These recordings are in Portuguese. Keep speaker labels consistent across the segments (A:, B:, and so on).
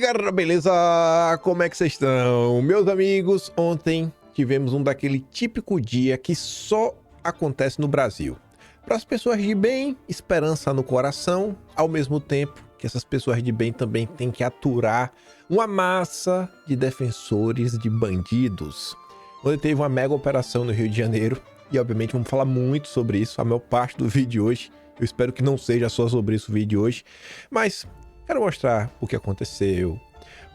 A: galera, beleza? Como é que vocês estão? Meus amigos, ontem tivemos daquele típico dia que só acontece no Brasil. Para as pessoas de bem, esperança no coração, ao mesmo tempo que essas pessoas de bem também têm que aturar uma massa de defensores de bandidos. Onde teve uma mega operação no Rio de Janeiro, e obviamente vamos falar muito sobre isso, a maior parte do vídeo de hoje. Eu espero que não seja só sobre isso o vídeo de hoje, mas quero mostrar o que aconteceu,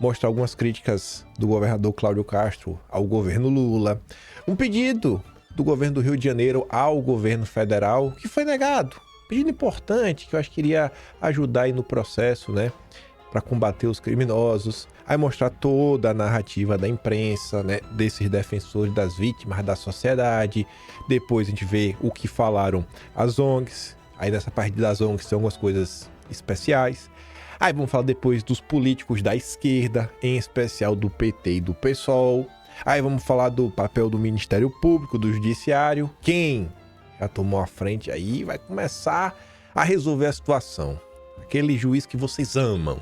A: mostrar algumas críticas do governador Cláudio Castro ao governo Lula, um pedido do governo do Rio de Janeiro ao governo federal que foi negado. Pedido importante que eu acho que iria ajudar aí no processo, né, para combater os criminosos. Aí mostrar toda a narrativa da imprensa, né, desses defensores das vítimas da sociedade. Depois a gente vê o que falaram as ONGs. Aí nessa parte das ONGs são algumas coisas especiais. Aí vamos falar depois dos políticos da esquerda, em especial do PT e do PSOL. Aí vamos falar do papel do Ministério Público, do Judiciário. Quem já tomou a frente aí vai começar a resolver a situação. Aquele juiz que vocês amam.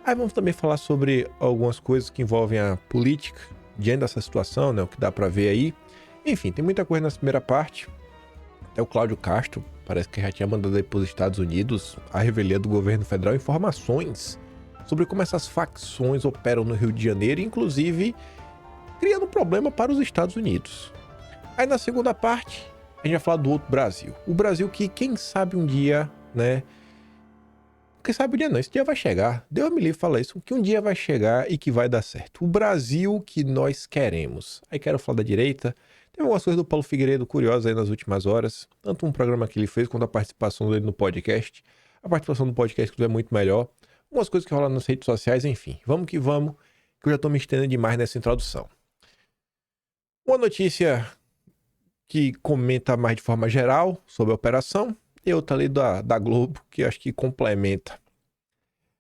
A: Aí vamos também falar sobre algumas coisas que envolvem a política diante dessa situação, né? O que dá pra ver aí. Enfim, tem muita coisa nessa primeira parte. Até o Cláudio Castro parece que já tinha mandado aí para os Estados Unidos a revelia do governo federal informações sobre como essas facções operam no Rio de Janeiro, inclusive criando problema para os Estados Unidos. Aí na segunda parte, a gente vai falar do outro Brasil. O Brasil que, quem sabe um dia, né? Quem sabe um dia não, esse dia vai chegar. Deus me livre falar isso, que um dia vai chegar e que vai dar certo. O Brasil que nós queremos. Aí quero falar da direita. Tem algumas coisas do Paulo Figueiredo curiosas aí nas últimas horas. Tanto um programa que ele fez, quanto a participação dele no podcast. A participação do podcast é muito melhor. Algumas coisas que rolam nas redes sociais, enfim. Vamos, que eu já tô me estendendo demais nessa introdução. Uma notícia que comenta mais de forma geral sobre a operação. E outra ali da Globo, que acho que complementa.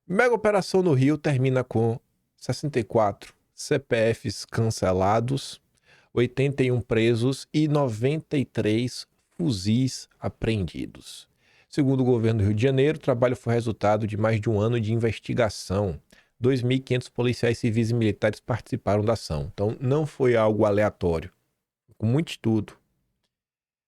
A: Mega operação no Rio termina com 64 CPFs cancelados, 81 presos e 93 fuzis apreendidos. Segundo o governo do Rio de Janeiro, o trabalho foi resultado de mais de um ano de investigação. 2.500 policiais civis e militares participaram da ação. Então não foi algo aleatório, com muito estudo.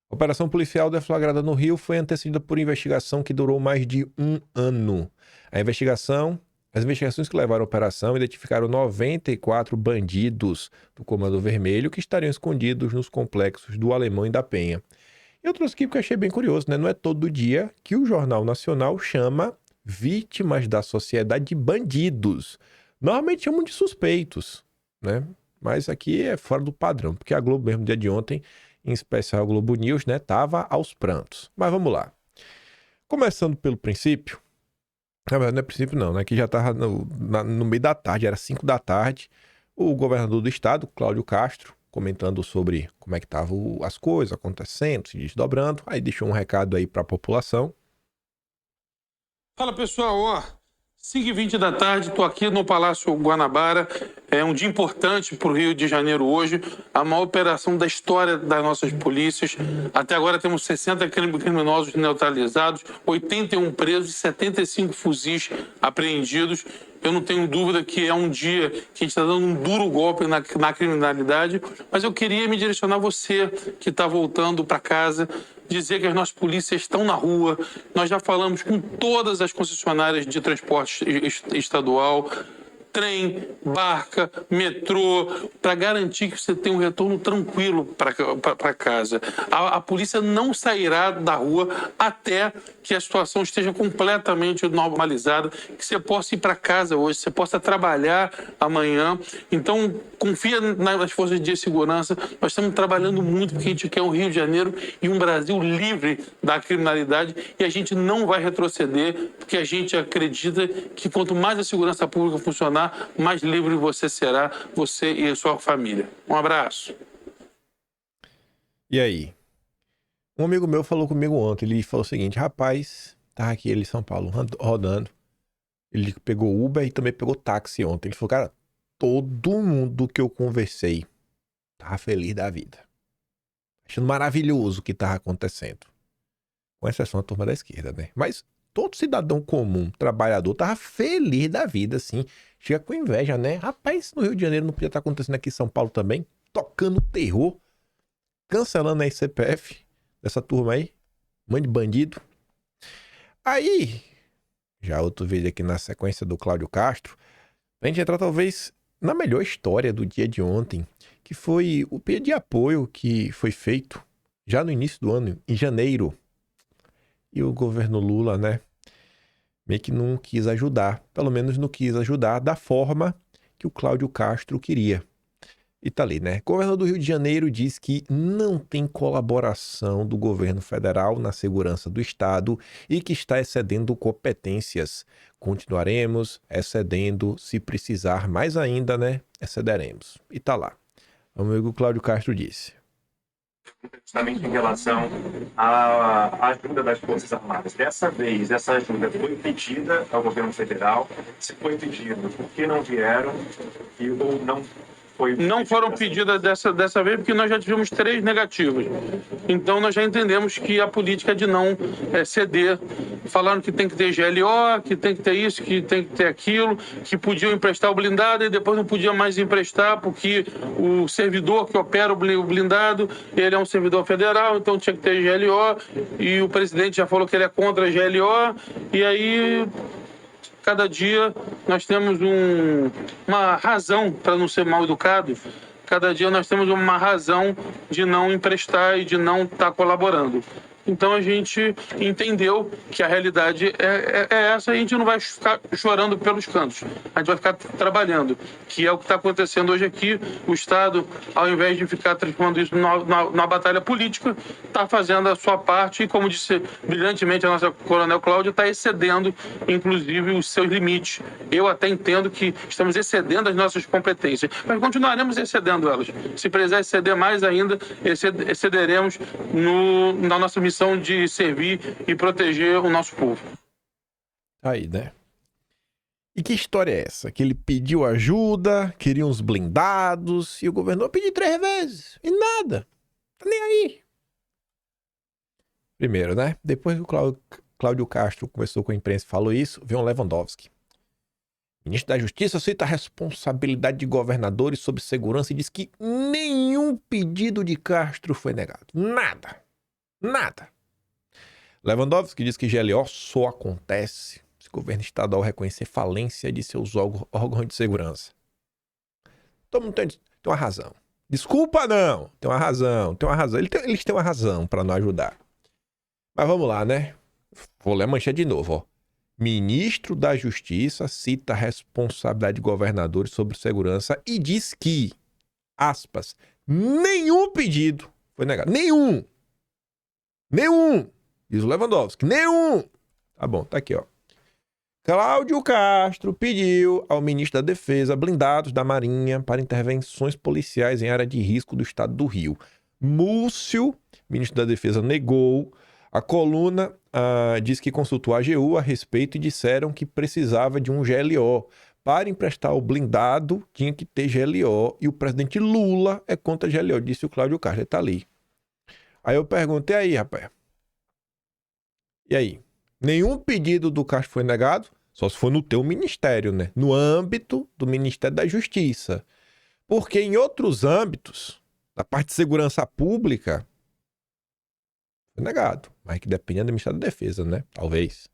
A: A operação policial deflagrada no Rio foi antecedida por investigação que durou mais de um ano. As investigações que levaram à operação identificaram 94 bandidos do Comando Vermelho que estariam escondidos nos complexos do Alemão e da Penha. E outro aqui que eu achei bem curioso, né? Não é todo dia que o Jornal Nacional chama vítimas da sociedade de bandidos. Normalmente chamam de suspeitos, né? Mas aqui é fora do padrão, porque a Globo mesmo, dia de ontem, em especial a Globo News, né, tava aos prantos. Mas vamos lá. Começando pelo princípio, não é princípio não, né, que já tava no meio da tarde, era 5 da tarde, o governador do estado, Cláudio Castro, comentando sobre como é que estavam as coisas acontecendo, se desdobrando, aí deixou um recado aí para a população.
B: Fala pessoal, 5h20 da tarde, estou aqui no Palácio Guanabara. É um dia importante para o Rio de Janeiro hoje, a maior operação da história das nossas polícias. Até agora temos 60 criminosos neutralizados, 81 presos e 75 fuzis apreendidos. Eu não tenho dúvida que é um dia que a gente está dando um duro golpe na criminalidade, mas eu queria me direcionar a você que está voltando para casa, dizer que as nossas polícias estão na rua. Nós já falamos com todas as concessionárias de transporte estadual, trem, barca, metrô, para garantir que você tenha um retorno tranquilo para casa. A polícia não sairá da rua até que a situação esteja completamente normalizada, que você possa ir para casa hoje, você possa trabalhar amanhã. Então, confia nas forças de segurança. Nós estamos trabalhando muito porque a gente quer um Rio de Janeiro e um Brasil livre da criminalidade, e a gente não vai retroceder, porque a gente acredita que quanto mais a segurança pública funcionar, mais livre você será, você e a sua família. Um abraço.
A: E aí? Um amigo meu falou comigo ontem, ele falou o seguinte: rapaz, tava aqui ele em São Paulo rodando, ele pegou Uber e também pegou táxi ontem. Ele falou, cara, todo mundo que eu conversei tava feliz da vida, achando maravilhoso o que tava acontecendo, com exceção da turma da esquerda, né? Mas todo cidadão comum, trabalhador, tava feliz da vida, assim. Chega com inveja, né? Rapaz, no Rio de Janeiro não podia estar acontecendo aqui em São Paulo também. Tocando terror. Cancelando aí CPF dessa turma aí. Mãe de bandido. Aí, já outro vídeo aqui na sequência do Cláudio Castro. Pra gente entrar talvez na melhor história do dia de ontem. Que foi o pedido de apoio que foi feito já no início do ano, em janeiro. E o governo Lula, né, meio que não quis ajudar. Pelo menos não quis ajudar da forma que o Cláudio Castro queria. E tá ali, né? O governo do Rio de Janeiro diz que não tem colaboração do governo federal na segurança do estado e que está excedendo competências. Continuaremos excedendo, se precisar mais ainda, né? Excederemos. E tá lá. O amigo Cláudio Castro disse.
C: Justamente em relação à ajuda das Forças Armadas. Dessa vez, essa ajuda foi pedida ao governo federal. Se foi pedido, por que não vieram? Ou não foi?
B: Não foram pedidas dessa vez, porque nós já tivemos 3 negativos. Então, nós já entendemos que a política é de não ceder. Falaram que tem que ter GLO, que tem que ter isso, que tem que ter aquilo, que podiam emprestar o blindado e depois não podia mais emprestar, porque o servidor que opera o blindado, ele é um servidor federal, então tinha que ter GLO, e o presidente já falou que ele é contra a GLO, e aí cada dia nós temos uma razão para não ser mal educado. Cada dia nós temos uma razão de não emprestar e de não estar colaborando. Então a gente entendeu que a realidade é essa e a gente não vai ficar chorando pelos cantos. A gente vai ficar trabalhando, que é o que está acontecendo hoje aqui. O Estado, ao invés de ficar transformando isso numa batalha política, está fazendo a sua parte e, como disse brilhantemente a nossa Coronel Cláudia, está excedendo, inclusive, os seus limites. Eu até entendo que estamos excedendo as nossas competências, mas continuaremos excedendo elas. Se precisar exceder mais ainda, excederemos na nossa missão de servir e proteger o nosso povo.
A: Aí, né? E que história é essa? Que ele pediu ajuda, queria uns blindados, e o governador pediu 3 vezes, e nada. Tá nem aí. Primeiro, né? Depois que o Cláudio Castro conversou com a imprensa e falou isso, veio um Lewandowski. O ministro da Justiça aceita a responsabilidade de governadores sobre segurança e diz que nenhum pedido de Castro foi negado. Nada. Lewandowski diz que GLO só acontece se o governo estadual reconhecer falência de seus órgãos de segurança. Todo mundo tem uma razão. Desculpa não, tem uma razão. Eles têm uma razão para não ajudar. Mas vamos lá, né? Vou ler a manchete de novo, ó. Ministro da Justiça cita a responsabilidade de governadores sobre segurança e diz que, aspas, nenhum pedido foi negado. Nenhum! Diz o Lewandowski. Nenhum! Tá bom, tá aqui, ó. Cláudio Castro pediu ao ministro da Defesa blindados da Marinha para intervenções policiais em área de risco do estado do Rio. Múcio, ministro da Defesa, negou. A coluna diz que consultou a AGU a respeito e disseram que precisava de um GLO. Para emprestar o blindado, tinha que ter GLO. E o presidente Lula é contra GLO, disse o Cláudio Castro. Ele tá ali. Aí eu perguntei aí, rapaz. E aí? Nenhum pedido do Castro foi negado? Só se for no teu ministério, né? No âmbito do Ministério da Justiça. Porque em outros âmbitos, da parte de segurança pública, foi negado. Mas que depende do Ministério da Defesa, né? Talvez.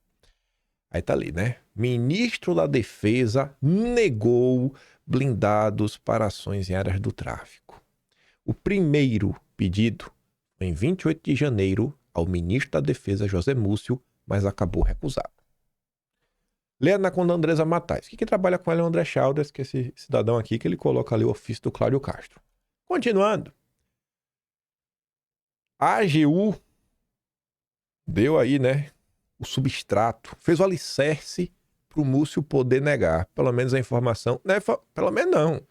A: Aí tá ali, né? Ministro da Defesa negou blindados para ações em áreas do tráfico. O primeiro pedido foi em 28 de janeiro ao ministro da Defesa, José Múcio, mas acabou recusado. Leia na conta da Andresa Matais. Quem trabalha com ela é o André Chalders, que é esse cidadão aqui, que ele coloca ali o ofício do Cláudio Castro. Continuando. A AGU deu aí, né, o substrato, fez o alicerce para o Múcio poder negar, pelo menos a informação, né, pelo menos não,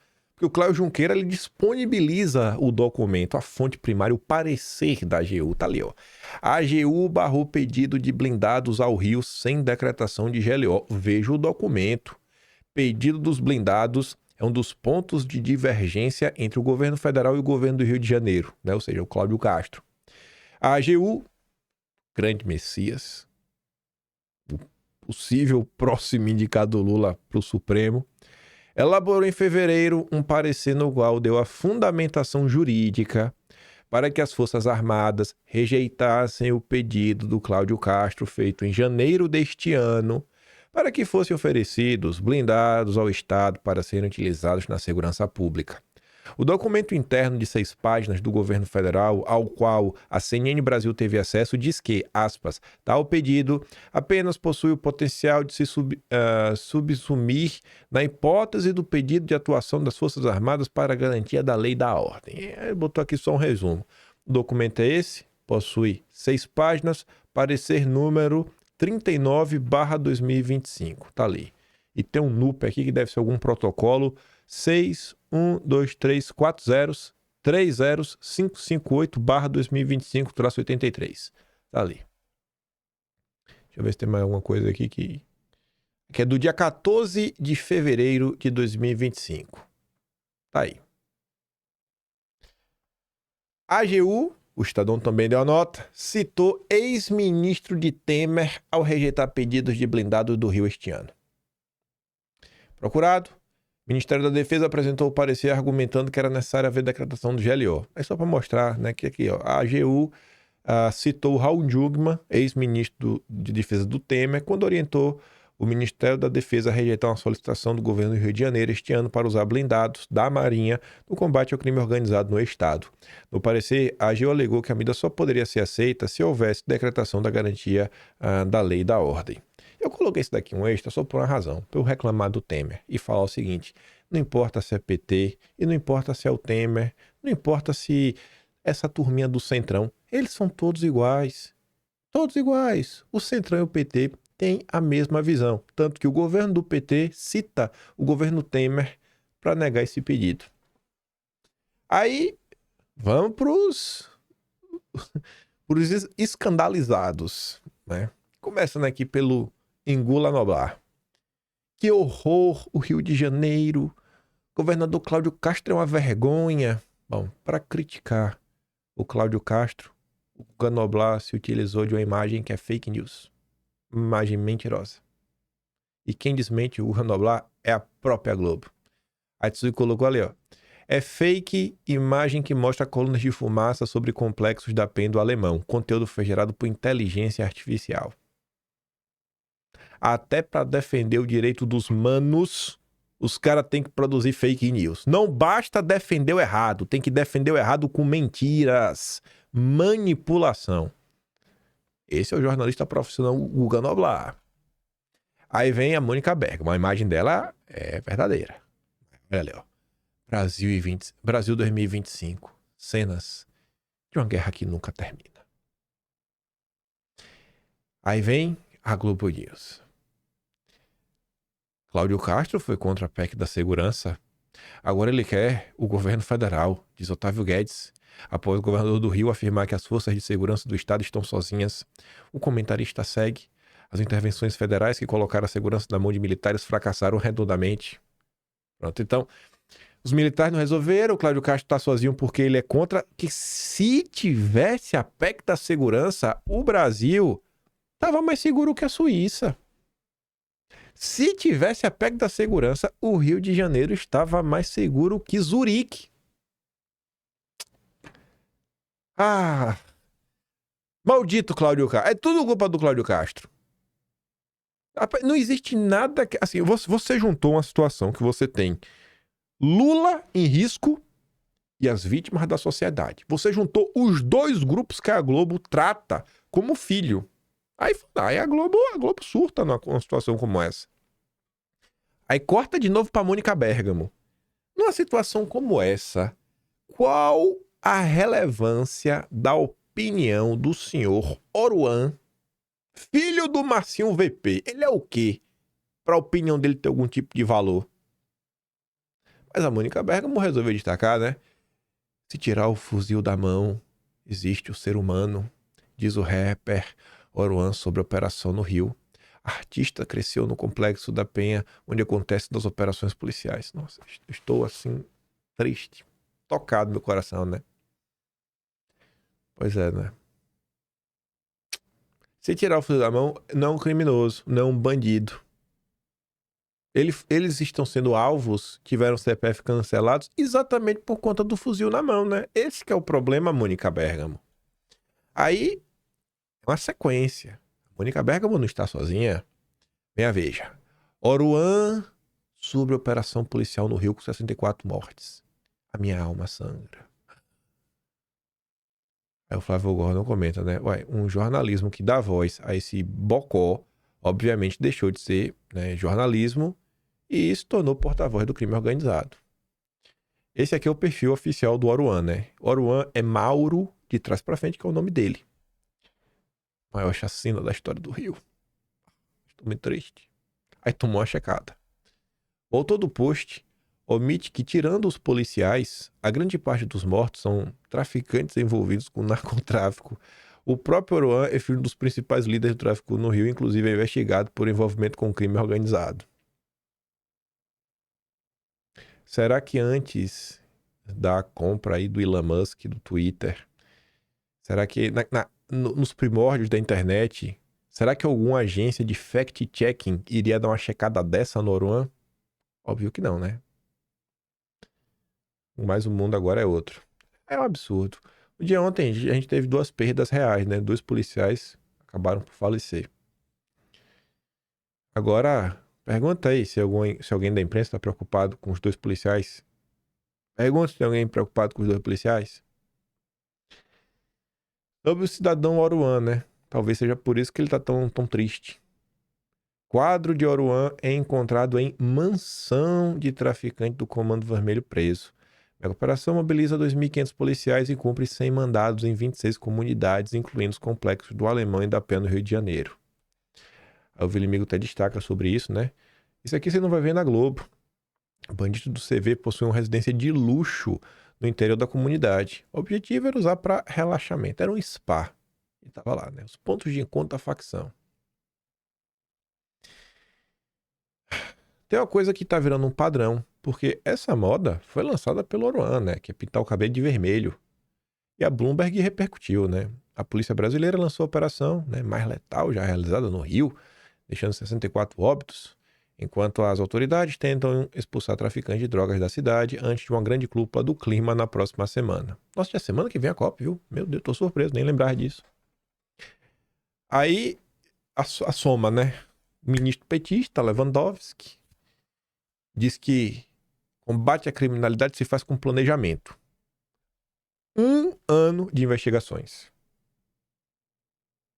A: porque o Cláudio Junqueira, ele disponibiliza o documento, a fonte primária, o parecer da AGU, tá ali, ó. A AGU barrou pedido de blindados ao Rio sem decretação de GLO. Veja o documento. Pedido dos blindados é um dos pontos de divergência entre o governo federal e o governo do Rio de Janeiro, né? Ou seja, o Cláudio Castro. A AGU, grande Messias, o possível próximo indicado Lula para o Supremo, elaborou em fevereiro um parecer no qual deu a fundamentação jurídica para que as Forças Armadas rejeitassem o pedido do Cláudio Castro feito em janeiro deste ano para que fossem oferecidos blindados ao Estado para serem utilizados na segurança pública. O documento interno de 6 páginas do governo federal, ao qual a CNN Brasil teve acesso, diz que, aspas, tal pedido apenas possui o potencial de se subsumir na hipótese do pedido de atuação das Forças Armadas para a garantia da lei e da ordem. Ele botou aqui só um resumo. O documento é esse, possui 6 páginas, parecer número 39/2025, tá ali. E tem um NUP aqui que deve ser algum protocolo 61234030558/2025-83. Tá ali. Deixa eu ver se tem mais alguma coisa aqui que é do dia 14 de fevereiro de 2025. Tá aí. A AGU, o Estadão também deu a nota, citou ex-ministro de Temer ao rejeitar pedidos de blindados do Rio este ano. Procurado, o Ministério da Defesa apresentou o parecer argumentando que era necessário haver decretação do GLO. É só para mostrar, né, que aqui, ó, a AGU citou Raul Jungmann, ex-ministro de Defesa do Temer, quando orientou o Ministério da Defesa a rejeitar uma solicitação do governo do Rio de Janeiro este ano para usar blindados da Marinha no combate ao crime organizado no Estado. No parecer, a AGU alegou que a medida só poderia ser aceita se houvesse decretação da garantia da lei e da ordem. Eu coloquei isso daqui um extra só por uma razão, para eu reclamar do Temer e falar o seguinte: não importa se é PT, e não importa se é o Temer, não importa se essa turminha do Centrão, eles são todos iguais. Todos iguais. O Centrão e o PT têm a mesma visão, tanto que o governo do PT cita o governo Temer para negar esse pedido. Aí, vamos para os escandalizados, né? Começando aqui pelo Engula Noblar. Que horror, o Rio de Janeiro. Governador Cláudio Castro é uma vergonha. Bom, para criticar o Cláudio Castro, o Engula Noblar se utilizou de uma imagem que é fake news. Imagem mentirosa. E quem desmente o Engula Noblar é a própria Globo. A Tsui colocou ali, ó. É fake imagem que mostra colunas de fumaça sobre complexos da PEN do alemão. Conteúdo foi gerado por inteligência artificial. Até para defender o direito dos manos, os caras têm que produzir fake news. Não basta defender o errado, tem que defender o errado com mentiras, manipulação. Esse é o jornalista profissional Guga Noblar. Aí vem a Mônica Bergamo, a imagem dela é verdadeira. Olha ali, ó. Brasil 2025, cenas de uma guerra que nunca termina. Aí vem a Globo News. Cláudio Castro foi contra a PEC da segurança. Agora ele quer o governo federal, diz Otávio Guedes, após o governador do Rio afirmar que as forças de segurança do estado estão sozinhas. O comentarista segue. As intervenções federais que colocaram a segurança na mão de militares fracassaram redondamente. Pronto, então, os militares não resolveram, o Cláudio Castro está sozinho porque ele é contra, que se tivesse a PEC da segurança, o Brasil estava mais seguro que a Suíça. Se tivesse a PEC da segurança, o Rio de Janeiro estava mais seguro que Zurique. Ah, maldito Cláudio Castro. É tudo culpa do Cláudio Castro. Não existe nada que... Assim, você juntou uma situação que você tem Lula em risco e as vítimas da sociedade. Você juntou os dois grupos que a Globo trata como filho. Aí a Globo surta numa situação como essa. Aí corta de novo para Mônica Bergamo. Numa situação como essa, qual a relevância da opinião do senhor Oruan, filho do Marcinho VP? Ele é o quê? Para a opinião dele ter algum tipo de valor. Mas a Mônica Bergamo resolveu destacar, né? Se tirar o fuzil da mão, existe o ser humano, diz o rapper Oruan sobre a operação no Rio. Artista cresceu no Complexo da Penha, onde acontecem as operações policiais. Nossa, estou assim, triste, tocado no meu coração, né? Pois é, né? Se tirar o fuzil da mão, não é um criminoso, não é um bandido. Eles estão sendo alvos, tiveram CPF cancelados exatamente por conta do fuzil na mão, né? Esse que é o problema, Mônica Bergamo. Aí, uma sequência. Mônica Bergamo não está sozinha. Venha, veja. Oruan sobre operação policial no Rio com 64 mortes. A minha alma sangra. Aí o Flávio Gordon comenta, né? Ué, um jornalismo que dá voz a esse bocó, obviamente deixou de ser, né, jornalismo e se tornou porta-voz do crime organizado. Esse aqui é o perfil oficial do Oruan, né? Oruan é Mauro de trás pra frente, que é o nome dele. Maior chacina da história do Rio. Estou muito triste. Aí tomou uma checada. Voltou do post, omite que, tirando os policiais, a grande parte dos mortos são traficantes envolvidos com narcotráfico. O próprio Oruan é filho dos principais líderes do tráfico no Rio, inclusive é investigado por envolvimento com crime organizado. Será que antes da compra aí do Elon Musk, do Twitter, será que nos primórdios da internet, será que alguma agência de fact-checking iria dar uma checada dessa no Oruan? Óbvio que não, né? Mas o mundo agora é outro. É um absurdo. No dia ontem a gente teve 2 perdas reais, né? 2 policiais acabaram por falecer. Agora, pergunta aí se alguém da imprensa está preocupado com os 2 policiais. Pergunta se tem alguém preocupado com os 2 policiais. Sobre o cidadão Oruan, né? Talvez seja por isso que ele tá tão triste. Quadro de Oruan é encontrado em mansão de traficante do Comando Vermelho preso. A operação mobiliza 2.500 policiais e cumpre 100 mandados em 26 comunidades, incluindo os complexos do Alemão e da Penha no Rio de Janeiro. Aí o Vilimigo até destaca sobre isso, né? Isso aqui você não vai ver na Globo. O bandido do CV possui uma residência de luxo no interior da comunidade. O objetivo era usar para relaxamento. Era um spa. E tava lá, né? Os pontos de encontro da facção. Tem uma coisa que tá virando um padrão, porque essa moda foi lançada pelo Oruan, né? Que é pintar o cabelo de vermelho. E a Bloomberg repercutiu, né? A polícia brasileira lançou a operação, né, mais letal já realizada no Rio, deixando 64 óbitos, enquanto as autoridades tentam expulsar traficantes de drogas da cidade antes de uma grande cúpula do clima na próxima semana. Nossa, já é semana que vem a COP, viu? Meu Deus, tô surpreso, nem lembrar disso. Aí, a soma, né? O ministro petista, Lewandowski, diz que combate à criminalidade se faz com planejamento. 1 ano de investigações.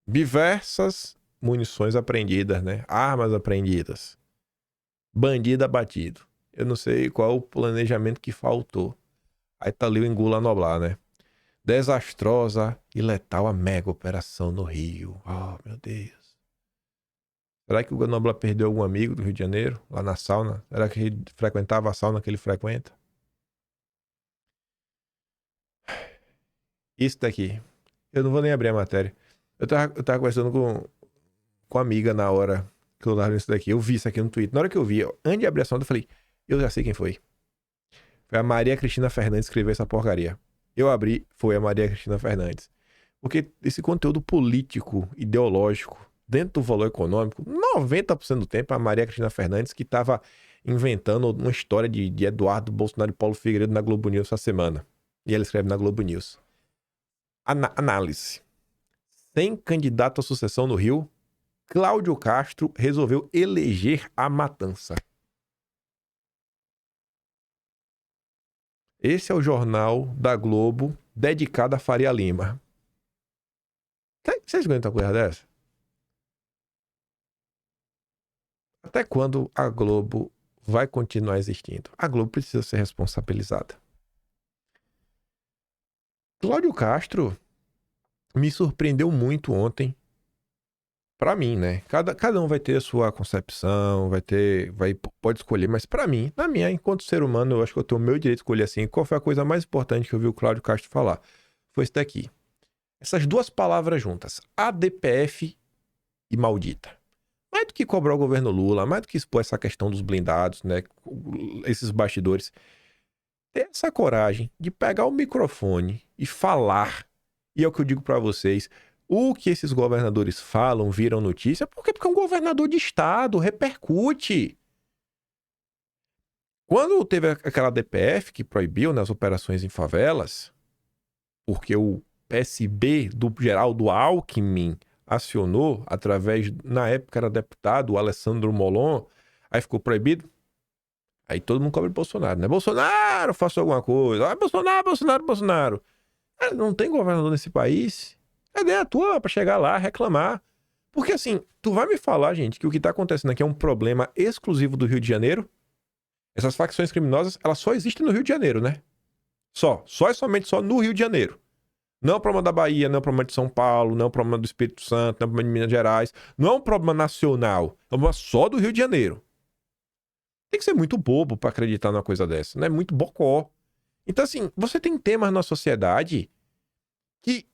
A: Diversas munições apreendidas, né? Armas apreendidas. Bandido abatido. Eu não sei qual o planejamento que faltou. Aí tá ali o Engula Noblar, né? Desastrosa e letal a mega operação no Rio. Oh, meu Deus. Será que o Noblar perdeu algum amigo do Rio de Janeiro? Lá na sauna? Será que ele frequentava a sauna que ele frequenta? Isso daqui. Eu não vou nem abrir a matéria. Eu tava conversando com a amiga na hora que eu tava isso daqui. Eu vi isso aqui no Twitter. Na hora que eu vi, antes de abrir a sonda, eu falei, eu já sei quem foi. Foi a Maria Cristina Fernandes que escreveu essa porcaria. Eu abri, foi a Maria Cristina Fernandes. Porque esse conteúdo político, ideológico, dentro do valor econômico, 90% do tempo, a Maria Cristina Fernandes que tava inventando uma história de Eduardo Bolsonaro e Paulo Figueiredo na Globo News essa semana. E ela escreve na Globo News. Análise. Sem candidato à sucessão no Rio, Cláudio Castro resolveu eleger a matança. Esse é o jornal da Globo dedicado a Faria Lima. Vocês aguentam uma coisa dessa? Até quando a Globo vai continuar existindo? A Globo precisa ser responsabilizada. Cláudio Castro me surpreendeu muito ontem. Pra mim, né? Cada um vai ter a sua concepção, pode escolher, mas pra mim, enquanto ser humano, eu acho que eu tenho o meu direito de escolher assim. Qual foi a coisa mais importante que eu vi o Cláudio Castro falar? Foi isso daqui. Essas 2 palavras juntas, ADPF e maldita. Mais do que cobrar o governo Lula, mais do que expor essa questão dos blindados, né? Esses bastidores. Ter essa coragem de pegar o microfone e falar. E é o que eu digo pra vocês. O que esses governadores falam, viram notícia, porque é um governador de estado, repercute. Quando teve aquela DPF que proibiu, né, as operações em favelas, porque o PSB do Geraldo Alckmin acionou através, na época era deputado, o Alessandro Molon, aí ficou proibido. Aí todo mundo cobra Bolsonaro, né? Bolsonaro, faça alguma coisa. Ah, Bolsonaro. Não tem governador nesse país. Cadê a tua pra chegar lá, reclamar? Porque assim, tu vai me falar, gente, que o que tá acontecendo aqui é um problema exclusivo do Rio de Janeiro? Essas facções criminosas, elas só existem no Rio de Janeiro, né? Só e somente só no Rio de Janeiro. Não é um problema da Bahia, não é um problema de São Paulo, não é um problema do Espírito Santo, não é um problema de Minas Gerais. Não é um problema nacional, é um problema só do Rio de Janeiro. Tem que ser muito bobo pra acreditar numa coisa dessa, né? Muito bocó. Então assim, você tem temas na sociedade que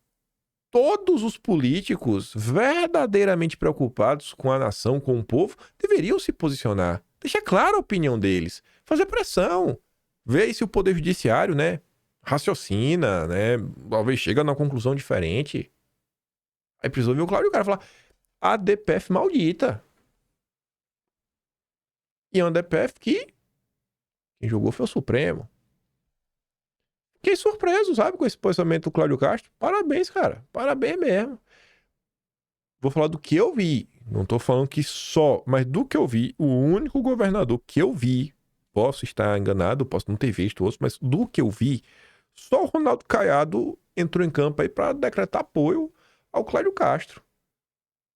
A: todos os políticos verdadeiramente preocupados com a nação, com o povo, deveriam se posicionar. Deixar clara a opinião deles. Fazer pressão. Ver se o Poder Judiciário, né, raciocina, né, talvez chega numa conclusão diferente. Aí precisou ver o Cláudio Castro falar: a DPF maldita. E é uma DPF que quem jogou foi o Supremo. Fiquei surpreso, sabe, com esse posicionamento do Cláudio Castro. Parabéns, cara. Parabéns mesmo. Vou falar do que eu vi. Não tô falando que só, mas do que eu vi, o único governador que eu vi, posso estar enganado, posso não ter visto outros, mas do que eu vi, só o Ronaldo Caiado entrou em campo aí para decretar apoio ao Cláudio Castro.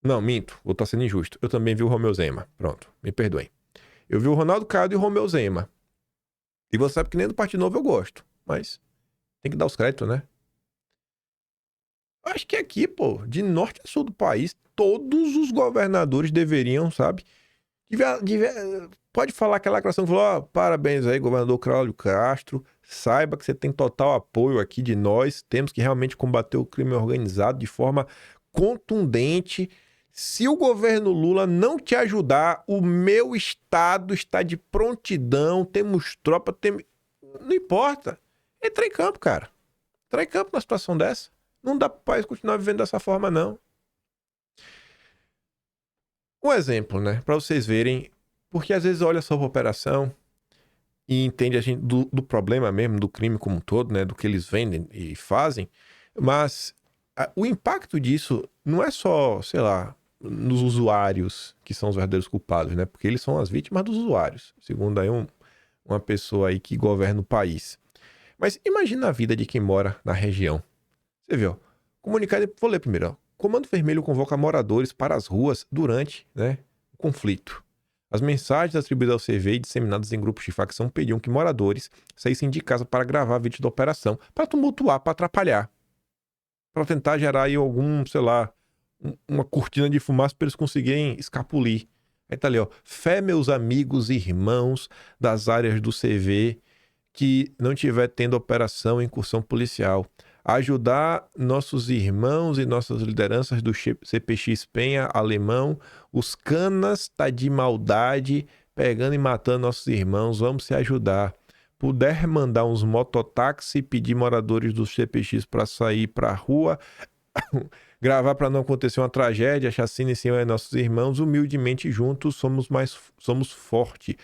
A: Não, minto, vou estar sendo injusto. Eu também vi o Romeu Zema. Pronto, me perdoem. Eu vi o Ronaldo Caiado e o Romeu Zema. E você sabe que nem do Partido Novo eu gosto, mas tem que dar os créditos, né? Acho que aqui, pô, de norte a sul do país, todos os governadores deveriam, sabe? Pode falar aquela declaração que falou: ó, parabéns aí, governador Cláudio Castro. Saiba que você tem total apoio aqui de nós. Temos que realmente combater o crime organizado de forma contundente. Se o governo Lula não te ajudar, o meu estado está de prontidão. Temos tropa, não importa. Entra em campo, cara. Entra em campo numa situação dessa. Não dá para o país continuar vivendo dessa forma, não. Um exemplo, né? Para vocês verem, porque às vezes olha só a operação e entende a gente do problema mesmo, do crime como um todo, né? Do que eles vendem e fazem, mas o impacto disso não é só, sei lá, nos usuários que são os verdadeiros culpados, né? Porque eles são as vítimas dos usuários, segundo aí uma pessoa aí que governa o país. Mas imagina a vida de quem mora na região. Você viu, comunicado, vou ler primeiro, ó. Comando Vermelho convoca moradores para as ruas durante, né, o conflito. As mensagens atribuídas ao CV e disseminadas em grupos de facção pediam que moradores saíssem de casa para gravar vídeos da operação, para tumultuar, para atrapalhar, para tentar gerar aí algum, sei lá, uma cortina de fumaça para eles conseguirem escapulir. Aí tá ali, ó: fé, meus amigos e irmãos das áreas do CV que não tiver tendo operação e incursão policial. Ajudar nossos irmãos e nossas lideranças do CPX Penha Alemão, os canas tá de maldade, pegando e matando nossos irmãos, vamos se ajudar. Puder mandar uns mototáxi, pedir moradores do CPX para sair para rua, gravar para não acontecer uma tragédia, chacina em cima de nossos irmãos, humildemente juntos somos fortes,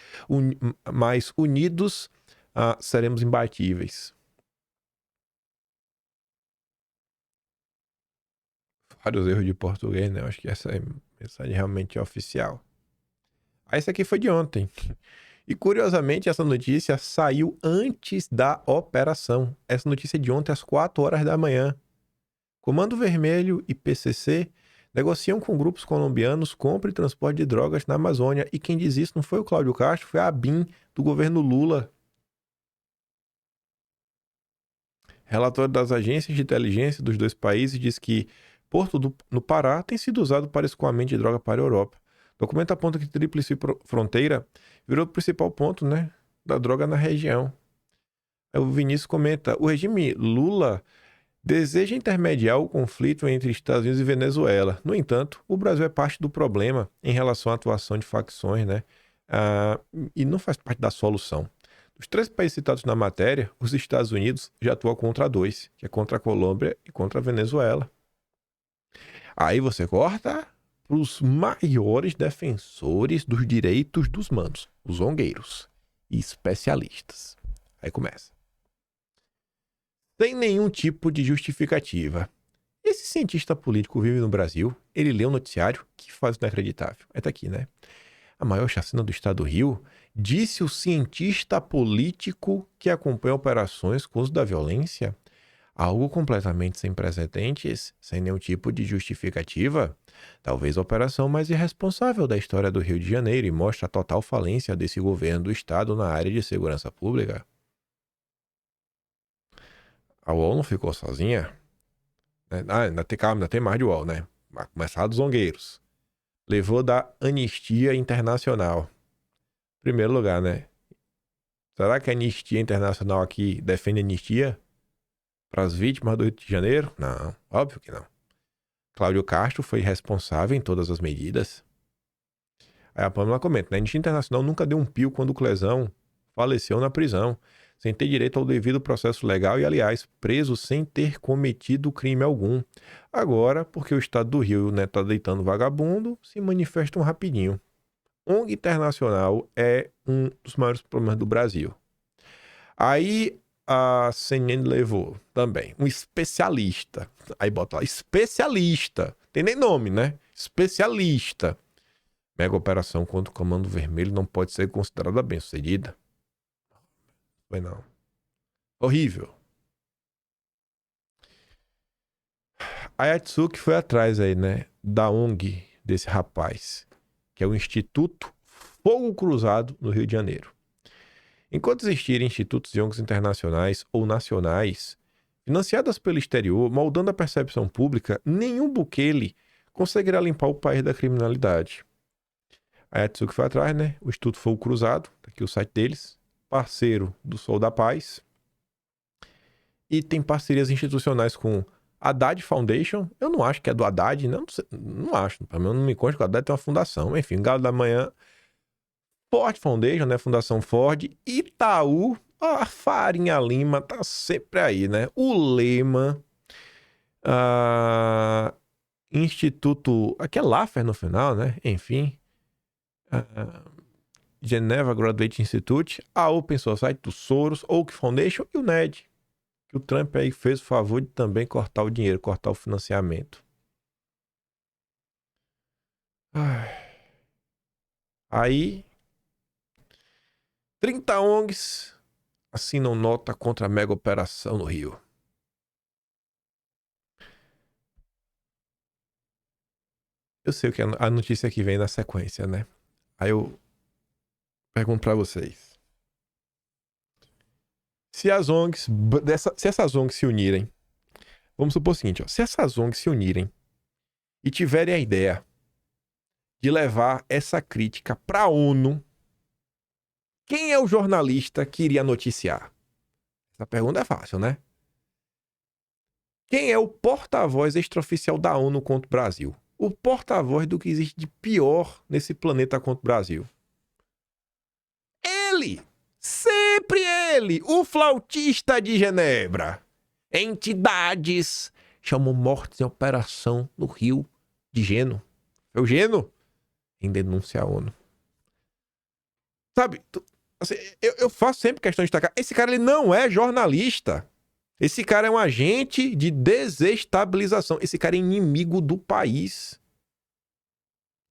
A: mais unidos seremos imbatíveis. Vários erros de português, né? Eu acho que essa mensagem realmente é oficial. Essa aqui foi de ontem. E curiosamente, essa notícia saiu antes da operação. Essa notícia é de ontem às 4 horas da manhã. Comando Vermelho e PCC negociam com grupos colombianos compra e transporte de drogas na Amazônia. E quem diz isso não foi o Cláudio Castro, foi a ABIN do governo Lula. Relatório das agências de inteligência dos dois países diz que Porto no Pará tem sido usado para escoamento de droga para a Europa. O documento aponta que Tríplice Fronteira virou o principal ponto, né, da droga na região. Aí o Vinícius comenta: o regime Lula deseja intermediar o conflito entre Estados Unidos e Venezuela. No entanto, o Brasil é parte do problema em relação à atuação de facções, né, e não faz parte da solução. Dos 3 países citados na matéria, os Estados Unidos já atuam contra 2, que é contra a Colômbia e contra a Venezuela. Aí você corta para os maiores defensores dos direitos dos manos, os zongueiros e especialistas. Aí começa. Sem nenhum tipo de justificativa. Esse cientista político vive no Brasil, ele lê um noticiário que faz inacreditável. Aí tá aqui, né? A maior chacina do estado do Rio, disse o cientista político que acompanha operações com uso da violência, algo completamente sem precedentes, sem nenhum tipo de justificativa. Talvez a operação mais irresponsável da história do Rio de Janeiro e mostra a total falência desse governo do estado na área de segurança pública. A UOL não ficou sozinha? Ainda tem mais de UOL, né? Vai começar dos zongueiros. Levou da Anistia Internacional. Primeiro lugar, né? Será que a Anistia Internacional aqui defende anistia para as vítimas do Rio de Janeiro? Não, óbvio que não. Cláudio Castro foi responsável em todas as medidas. Aí a Pâmela comenta, né? A Anistia Internacional nunca deu um pio quando o Clezão faleceu na prisão, sem ter direito ao devido processo legal e, aliás, preso sem ter cometido crime algum. Agora, porque o estado do Rio, né, tá deitando vagabundo, se manifestam rapidinho. ONG Internacional é um dos maiores problemas do Brasil. Aí a CNN levou também um especialista. Aí bota lá, especialista. Tem nem nome, né? Especialista. Mega operação contra o Comando Vermelho não pode ser considerada bem-sucedida. Foi não. Horrível. A Yatsuki foi atrás aí, né? Da ONG desse rapaz, que é o Instituto Fogo Cruzado no Rio de Janeiro. Enquanto existirem institutos e ONGs internacionais ou nacionais, financiadas pelo exterior, moldando a percepção pública, nenhum Bukele conseguirá limpar o país da criminalidade. A Yatsuki foi atrás, né? O Instituto Fogo Cruzado, tá aqui o site deles, parceiro do Sol da Paz, e tem parcerias institucionais com a Haddad Foundation. Eu não acho que é do Haddad, né? Não acho. Para mim, não me consta que o Haddad tem uma fundação. Enfim, Galo da Manhã, Ford Foundation, né? Fundação Ford, Itaú, a Farinha Lima tá sempre aí, né? O Lema, Instituto, aqui é Laffer no final, né? Enfim, Geneva Graduate Institute, a Open Society do Soros, Oak Foundation e o NED, que o Trump aí fez o favor de também cortar o dinheiro, cortar o financiamento. Aí, 30 ONGs assinam nota contra a mega operação no Rio. Eu sei o que a notícia que vem na sequência, né? Aí eu pergunto pra vocês. Se essas ONGs se unirem, vamos supor o seguinte, ó, se essas ONGs se unirem e tiverem a ideia de levar essa crítica pra ONU, quem é o jornalista que iria noticiar? Essa pergunta é fácil, né? Quem é o porta-voz extraoficial da ONU contra o Brasil? O porta-voz do que existe de pior nesse planeta contra o Brasil. Ele! Sempre ele! O flautista de Genebra. Entidades chamam mortes em operação no Rio de Geno. É o Geno? Em denúncia à ONU. Sabe, assim, eu faço sempre questão de destacar. Esse cara, ele não é jornalista. Esse cara é um agente de desestabilização. Esse cara é inimigo do país.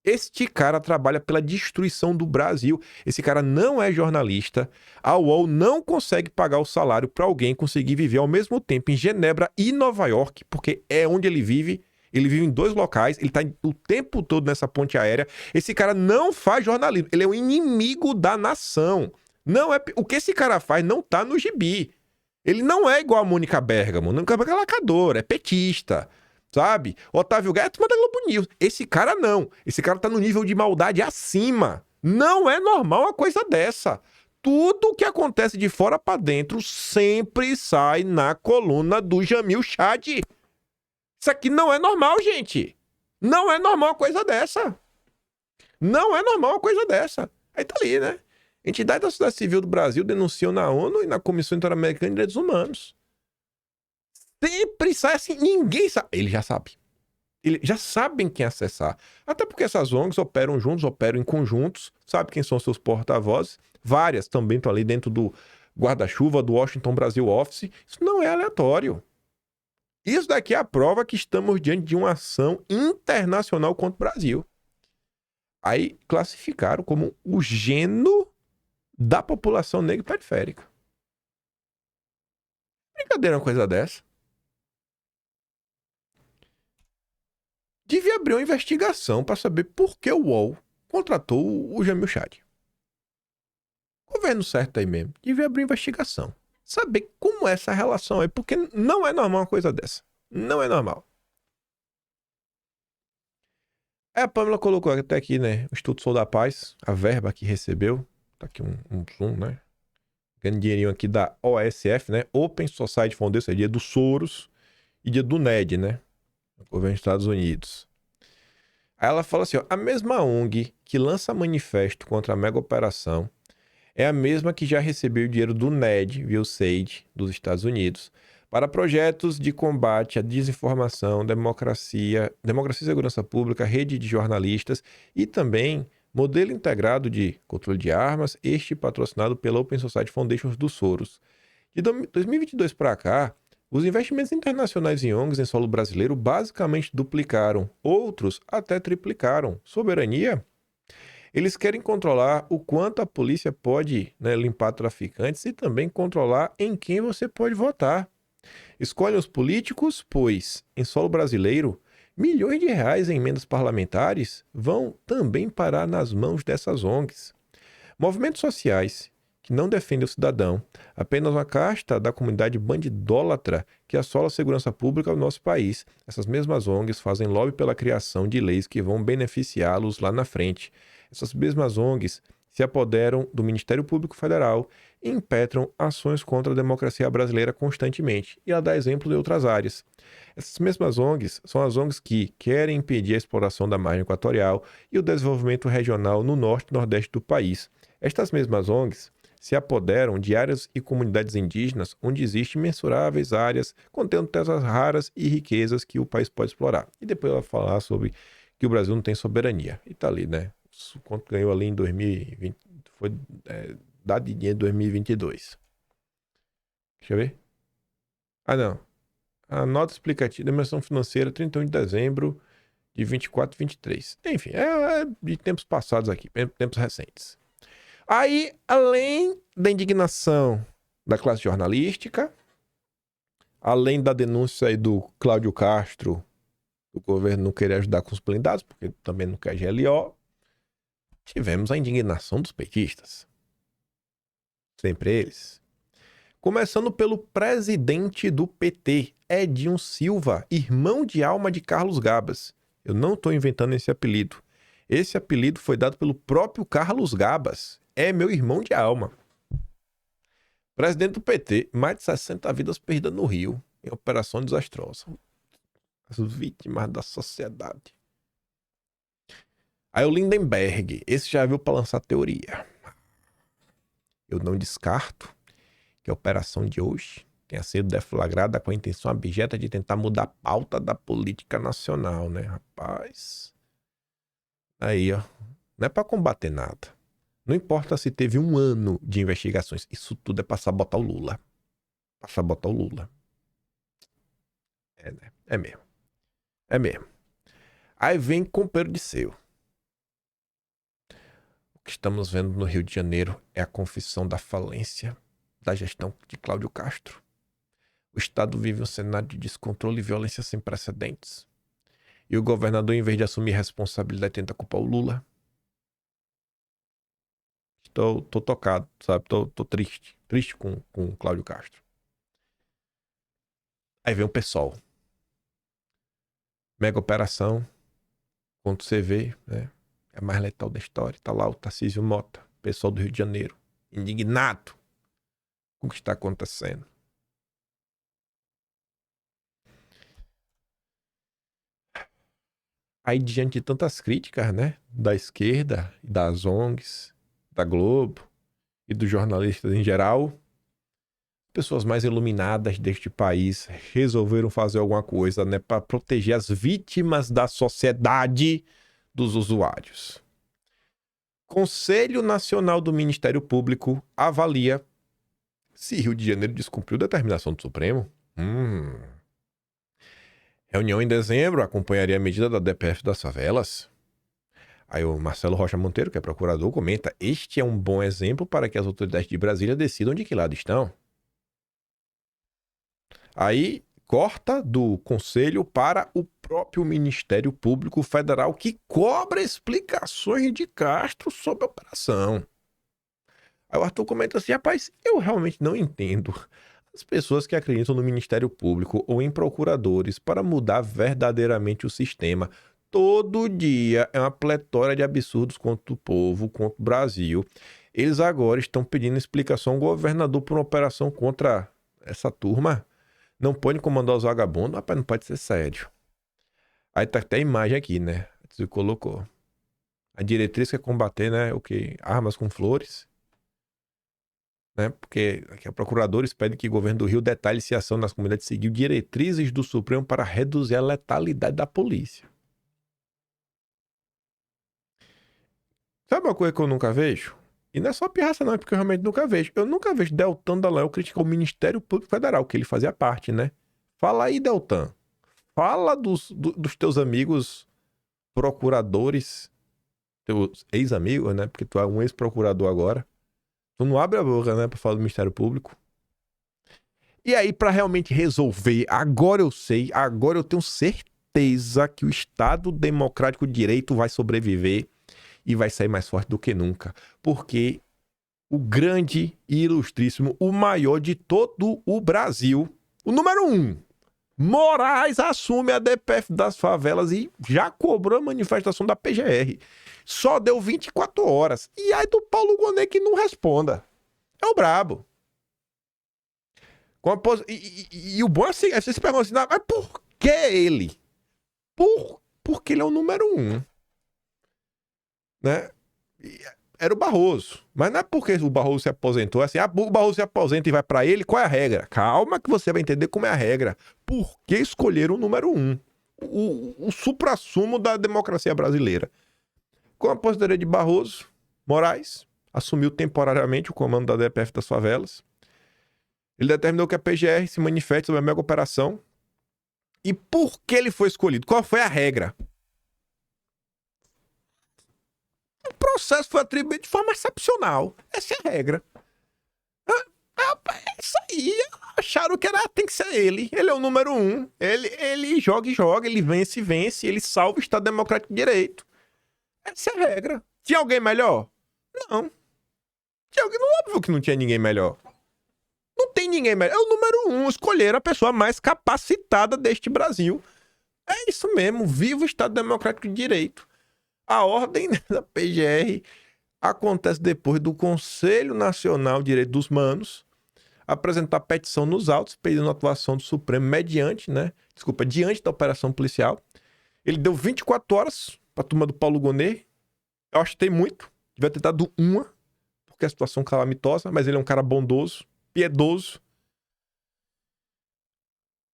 A: Este cara trabalha pela destruição do Brasil. Esse cara não é jornalista. A UOL não consegue pagar o salário para alguém conseguir viver ao mesmo tempo em Genebra e Nova York, porque é onde ele vive. Ele vive em 2 locais, ele tá o tempo todo nessa ponte aérea. Esse cara não faz jornalismo, ele é o inimigo da nação. Não é, o que esse cara faz não tá no gibi. Ele não é igual a Mônica Bergamo. Mônica Bergamo é lacadora, é petista, sabe? Otávio Gaia é turma da Globo News. Esse cara não. Esse cara tá no nível de maldade acima. Não é normal uma coisa dessa. Tudo que acontece de fora pra dentro sempre sai na coluna do Jamil Chad. Isso aqui não é normal, gente. Não é normal uma coisa dessa. Não é normal uma coisa dessa. Aí tá ali, né? Entidade da sociedade civil do Brasil denunciou na ONU e na Comissão Interamericana de Direitos Humanos. Sempre sai assim, ninguém sabe. Ele já sabe. Eles já sabem quem acessar. Até porque essas ONGs operam juntos, operam em conjuntos, sabe quem são seus porta-vozes. Várias também estão ali dentro do guarda-chuva do Washington Brasil Office. Isso não é aleatório. Isso daqui é a prova que estamos diante de uma ação internacional contra o Brasil. Aí classificaram como o gênero da população negra periférica. Brincadeira uma coisa dessa. Devia abrir uma investigação para saber por que o UOL contratou o Jamil Chad. Governo certo aí mesmo. Devia abrir uma investigação. Saber como é essa relação aí, porque não é normal uma coisa dessa. Não é normal. Aí a Pâmela colocou até aqui, né? O Instituto Sou da Paz, a verba que recebeu. Tá aqui um zoom, né? Ganhando dinheirinho aqui da OSF, né? Open Society Foundation, é dia do Soros e dia do NED, né? O governo dos Estados Unidos. Aí ela fala assim, ó, a mesma ONG que lança manifesto contra a mega operação é a mesma que já recebeu o dinheiro do NED, USAID, dos Estados Unidos, para projetos de combate à desinformação, democracia e segurança pública, rede de jornalistas e também modelo integrado de controle de armas, este patrocinado pela Open Society Foundation do Soros. De 2022 para cá, os investimentos internacionais em ONGs em solo brasileiro basicamente duplicaram, outros até triplicaram. Soberania? Eles querem controlar o quanto a polícia pode, né, limpar traficantes e também controlar em quem você pode votar. Escolhem os políticos, pois, em solo brasileiro, milhões de reais em emendas parlamentares vão também parar nas mãos dessas ONGs. Movimentos sociais que não defendem o cidadão, apenas uma casta da comunidade bandidólatra que assola a segurança pública do nosso país. Essas mesmas ONGs fazem lobby pela criação de leis que vão beneficiá-los lá na frente. Essas mesmas ONGs se apoderam do Ministério Público Federal e impetram ações contra a democracia brasileira constantemente. E ela dá exemplo de outras áreas. Essas mesmas ONGs são as ONGs que querem impedir a exploração da margem equatorial e o desenvolvimento regional no norte e nordeste do país. Estas mesmas ONGs se apoderam de áreas e comunidades indígenas onde existem mensuráveis áreas contendo terras raras e riquezas que o país pode explorar. E depois ela vai falar sobre que o Brasil não tem soberania. E tá ali, né? Quanto ganhou ali em 2020, foi dado de dinheiro em 2022. Deixa eu ver. Ah, não. A nota explicativa da dimensão financeira, 31 de dezembro de 24 e 23. Enfim, é de tempos passados aqui, tempos recentes. Aí, além da indignação da classe jornalística, além da denúncia aí do Cláudio Castro, o governo não querer ajudar com os blindados, porque também não quer GLO, tivemos a indignação dos petistas. Sempre eles. Começando pelo presidente do PT, Edinho Silva, irmão de alma de Carlos Gabas. Eu não estou inventando esse apelido. Esse apelido foi dado pelo próprio Carlos Gabas. É meu irmão de alma. Presidente do PT, mais de 60 vidas perdidas no Rio, em operação desastrosa. As vítimas da sociedade. Aí o Lindenberg, esse já viu para lançar teoria. Eu não descarto que a operação de hoje tenha sido deflagrada com a intenção abjeta de tentar mudar a pauta da política nacional, né, rapaz? Aí, ó, não é para combater nada. Não importa se teve um ano de investigações, isso tudo é para sabotar o Lula. Para sabotar o Lula. É, né? É mesmo. É mesmo. Aí vem companheiro de seu. O que estamos vendo no Rio de Janeiro é a confissão da falência da gestão de Cláudio Castro. O Estado vive um cenário de descontrole e violência sem precedentes. E o governador, em vez de assumir responsabilidade, tenta culpar o Lula. Tô tocado, sabe? Tô triste. Triste com o Cláudio Castro. Aí vem o PSOL. Mega operação. Quando você vê, né? É a mais letal da história. Tá lá o Tarcísio Mota, pessoal do Rio de Janeiro, indignado com o que está acontecendo. Aí, diante de tantas críticas, né? Da esquerda, das ONGs, da Globo e dos jornalistas em geral, pessoas mais iluminadas deste país resolveram fazer alguma coisa, né, para proteger as vítimas da sociedade dos usuários. Conselho Nacional do Ministério Público avalia se Rio de Janeiro descumpriu determinação do Supremo. Reunião em dezembro acompanharia a medida da DPF das favelas. Aí o Marcelo Rocha Monteiro, que é procurador, comenta: este é um bom exemplo para que as autoridades de Brasília decidam de que lado estão. Aí corta do Conselho para o próprio Ministério Público Federal, que cobra explicações de Castro sobre a operação. Aí o Arthur comenta assim: rapaz, eu realmente não entendo as pessoas que acreditam no Ministério Público ou em procuradores para mudar verdadeiramente o sistema. Todo dia é uma pletora de absurdos contra o povo, contra o Brasil. Eles agora estão pedindo explicação ao governador por uma operação contra essa turma. Não pode comandar os vagabundos? Rapaz, não pode ser sério. Aí tá até a imagem aqui, né? Você colocou. A diretriz é combater, né? O que? Armas com flores. Né? Porque aqui, procuradores pedem que o governo do Rio detalhe se a ação nas comunidades seguiu diretrizes do Supremo para reduzir a letalidade da polícia. Sabe uma coisa que eu nunca vejo? E não é só pirraça não, é porque eu realmente nunca vejo. Eu nunca vejo Deltan Dallagnol criticar o Ministério Público Federal, que ele fazia parte, né? Fala aí, Deltan. Fala dos teus amigos procuradores, teus ex-amigos, né? Porque tu é um ex-procurador agora. Tu não abre a boca, né, pra falar do Ministério Público. E aí, pra realmente resolver, agora eu sei, agora eu tenho certeza que o Estado Democrático de Direito vai sobreviver e vai sair mais forte do que nunca. Porque o grande e ilustríssimo, o maior de todo o Brasil, o número 1, Moraes, assume a DPF das favelas e já cobrou a manifestação da PGR. Só deu 24 horas. E aí do Paulo Gonet que não responda. É o brabo. E o bom é assim, você se pergunta assim, mas por que ele? Porque ele é o número 1. Né? Era o Barroso. Mas não é porque o Barroso se aposentou, é assim, o Barroso se aposenta e vai pra ele, qual é a regra? Calma que você vai entender como é a regra. Por que escolher o número 1? O suprassumo da democracia brasileira. Com a aposentadoria de Barroso, Moraes assumiu temporariamente o comando da DPF das favelas. Ele determinou que a PGR se manifeste sobre a mega operação. E por que ele foi escolhido? Qual foi a regra? O processo foi atribuído de forma excepcional. Essa é a regra. É isso aí. Acharam que tem que ser ele. Ele é o número 1. Ele joga e joga, ele vence e vence, ele salva o Estado Democrático de Direito. Essa é a regra. Tinha alguém melhor? Não. Tinha alguém, óbvio que não tinha ninguém melhor. Não tem ninguém melhor. É o número 1. Escolheram a pessoa mais capacitada deste Brasil. É isso mesmo. Viva o Estado Democrático de Direito. A ordem da PGR acontece depois do Conselho Nacional de Direitos dos Humanos apresentar petição nos autos pedindo a atuação do Supremo diante da operação policial. Ele deu 24 horas pra turma do Paulo Gonet. Eu acho que tem muito. Devia ter dado uma, porque a situação calamitosa, mas ele é um cara bondoso, piedoso.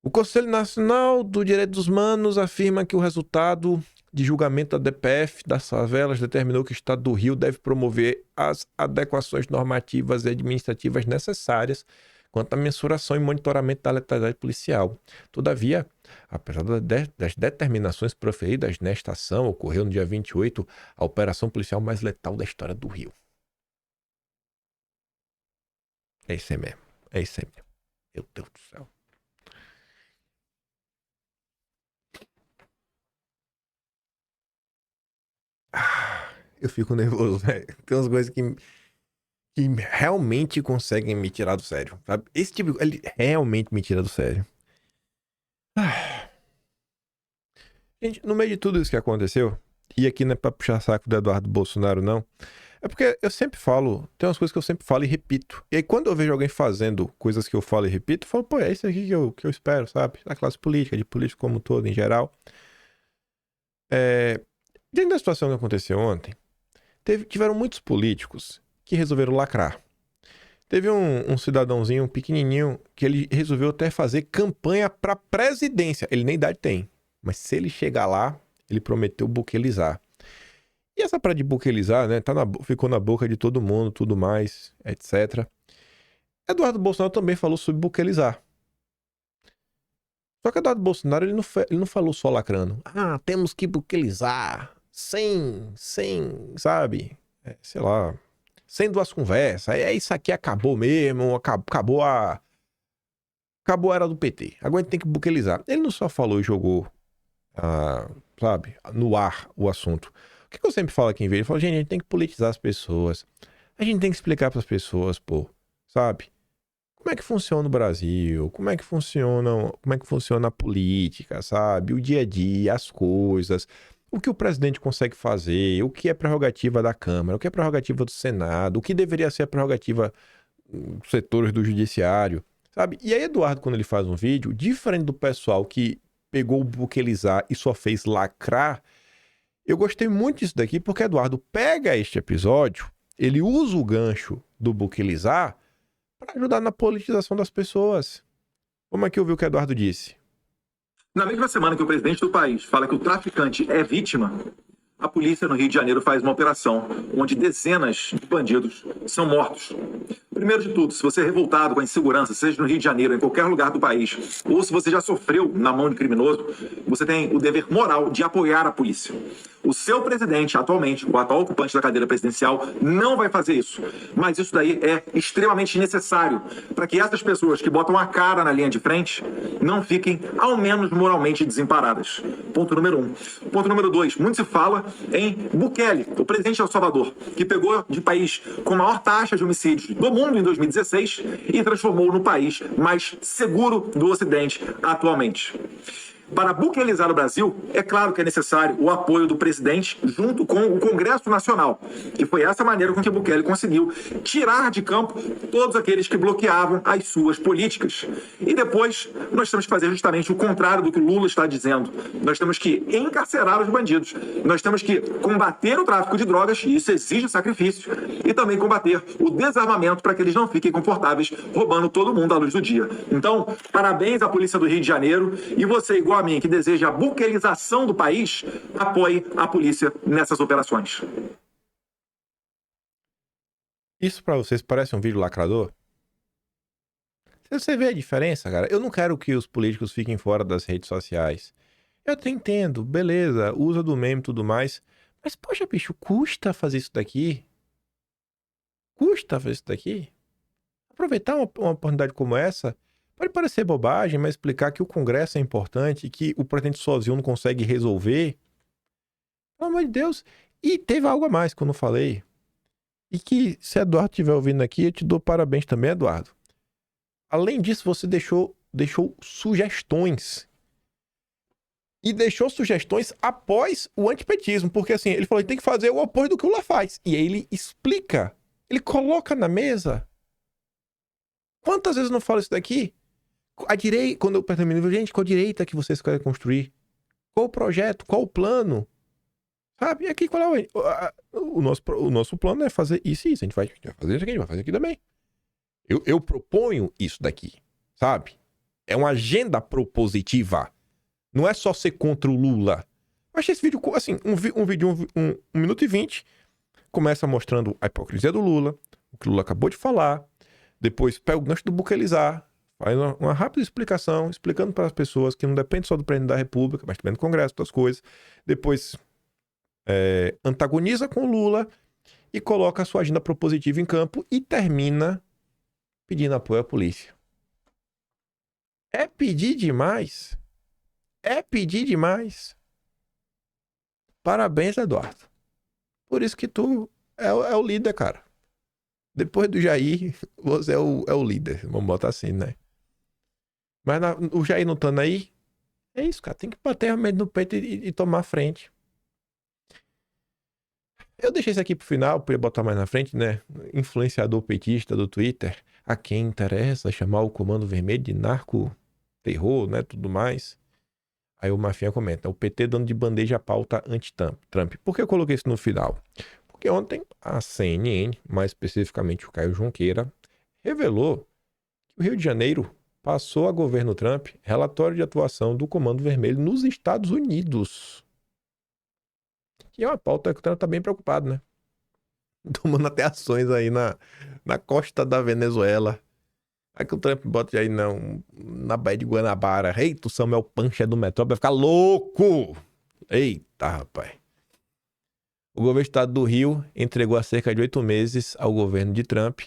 A: O Conselho Nacional do Direito dos Humanos afirma que o resultado de julgamento da DPF das favelas determinou que o Estado do Rio deve promover as adequações normativas e administrativas necessárias quanto à mensuração e monitoramento da letalidade policial. Todavia, apesar das determinações proferidas nesta ação, ocorreu no dia 28 a operação policial mais letal da história do Rio. É isso aí mesmo. É isso aí mesmo. Meu Deus do céu. Eu fico nervoso, velho. Tem umas coisas que realmente conseguem me tirar do sério, sabe? Esse tipo de... ele realmente me tira do sério. Gente, no meio de tudo isso que aconteceu, e aqui não é pra puxar saco do Eduardo Bolsonaro, não, é porque eu sempre falo, tem umas coisas que eu sempre falo e repito. E aí quando eu vejo alguém fazendo coisas que eu falo e repito, eu falo, pô, é isso aqui que eu espero, sabe? Da classe política, de político como um todo, em geral. Dentro da situação que aconteceu ontem, tiveram muitos políticos que resolveram lacrar. Teve um cidadãozinho pequenininho que ele resolveu até fazer campanha pra presidência. Ele nem idade tem, mas se ele chegar lá, ele prometeu buquelizar. E essa parada de buquelizar, né, ficou na boca de todo mundo, tudo mais, etc. Eduardo Bolsonaro também falou sobre buquelizar. Só que Eduardo Bolsonaro, ele não falou só lacrando. Ah, temos que buquelizar, sem, sabe, sei lá, sem duas conversas. Isso aqui acabou mesmo, acabou a era do PT. Agora a gente tem que buquelizar. Ele não só falou e jogou, sabe, no ar o assunto. O que eu sempre falo aqui em vez? Ele falou, gente, a gente tem que politizar as pessoas. A gente tem que explicar para as pessoas, pô, sabe? Como é que funciona o Brasil? Como é que funciona a política, sabe? O dia a dia, as coisas, o que o presidente consegue fazer, o que é prerrogativa da Câmara, o que é prerrogativa do Senado, o que deveria ser a prerrogativa dos setores do judiciário, sabe? E aí Eduardo, quando ele faz um vídeo, diferente do pessoal que pegou o buquelizar e só fez lacrar, eu gostei muito disso daqui porque Eduardo pega este episódio, ele usa o gancho do buquelizar para ajudar na politização das pessoas. Vamos aqui ouvir o que Eduardo disse.
D: Na mesma semana que o presidente do país fala que o traficante é vítima, a polícia no Rio de Janeiro faz uma operação onde dezenas de bandidos são mortos. Primeiro de tudo, se você é revoltado com a insegurança, seja no Rio de Janeiro, em qualquer lugar do país, ou se você já sofreu na mão de criminoso, você tem o dever moral de apoiar a polícia. O seu presidente, atualmente, o atual ocupante da cadeira presidencial, não vai fazer isso. Mas isso daí é extremamente necessário para que essas pessoas que botam a cara na linha de frente não fiquem, ao menos, moralmente desamparadas. Ponto número 1. Ponto número 2. Muito se fala em Bukele, o presidente de El Salvador, que pegou de país com a maior taxa de homicídios do mundo em 2016 e transformou no país mais seguro do Ocidente atualmente. Para buquelizar o Brasil, é claro que é necessário o apoio do presidente junto com o Congresso Nacional, que foi essa maneira com que Bukele conseguiu tirar de campo todos aqueles que bloqueavam as suas políticas. E depois, nós temos que fazer justamente o contrário do que o Lula está dizendo. Nós temos que encarcerar os bandidos. Nós temos que combater o tráfico de drogas, e isso exige sacrifício, e também combater o desarmamento para que eles não fiquem confortáveis roubando todo mundo à luz do dia. Então, parabéns à Polícia do Rio de Janeiro, e você, igual a mim, que deseja a buquelização do país, apoie a polícia nessas operações.
A: Isso pra vocês parece um vídeo lacrador? Você vê a diferença, cara? Eu não quero que os políticos fiquem fora das redes sociais. Eu até entendo, beleza, usa do meme e tudo mais. Mas, poxa, bicho, custa fazer isso daqui? Custa fazer isso daqui? Aproveitar uma oportunidade como essa. Pode parecer bobagem, mas explicar que o Congresso é importante e que o presidente sozinho não consegue resolver. Pelo amor de Deus. E teve algo a mais que eu não falei. E que, se Eduardo estiver ouvindo aqui, eu te dou parabéns também, Eduardo. Além disso, você deixou sugestões. E deixou sugestões após o antipetismo. Porque assim, ele falou que tem que fazer o apoio do que o Lula faz. E aí ele explica. Ele coloca na mesa. Quantas vezes eu não falo isso daqui? A direita, quando eu pergunto, gente, qual direita que vocês querem construir? Qual o projeto? Qual o plano? Sabe? E aqui, qual é o nosso plano é fazer isso e isso. A gente vai fazer isso aqui, a gente vai fazer aqui também. Eu proponho isso daqui, sabe? É uma agenda propositiva. Não é só ser contra o Lula. Eu achei esse vídeo, assim, um vídeo 1 minuto e 20, começa mostrando a hipocrisia do Lula, o que o Lula acabou de falar, depois pega o gancho do buquelizar, faz uma rápida explicação, explicando para as pessoas que não depende só do presidente da República, mas também do Congresso, outras coisas. Depois antagoniza com o Lula e coloca a sua agenda propositiva em campo e termina pedindo apoio à polícia. É pedir demais. É pedir demais. Parabéns, Eduardo. Por isso que tu é o líder, cara. Depois do Jair, você é o líder. Vamos botar assim, né? Mas o Jair não estando aí, é isso, cara. Tem que bater realmente no peito e tomar a frente. Eu deixei isso aqui pro final, podia botar mais na frente, né? Influenciador petista do Twitter. A quem interessa chamar o Comando Vermelho de narco-terror, né? Tudo mais. Aí o Mafinha comenta, o PT dando de bandeja a pauta anti-Trump. Por que eu coloquei isso no final? Porque ontem a CNN, mais especificamente o Caio Junqueira, revelou que o Rio de Janeiro passou a governo Trump relatório de atuação do Comando Vermelho nos Estados Unidos. Que é uma pauta que o Trump tá bem preocupado, né? Tomando até ações aí na costa da Venezuela. Aí que o Trump bota aí na Baía de Guanabara. Eita, o Samuel Pancha do Metrópole vai ficar louco! Eita, rapaz. O governo do estado do Rio entregou há cerca de 8 meses ao governo de Trump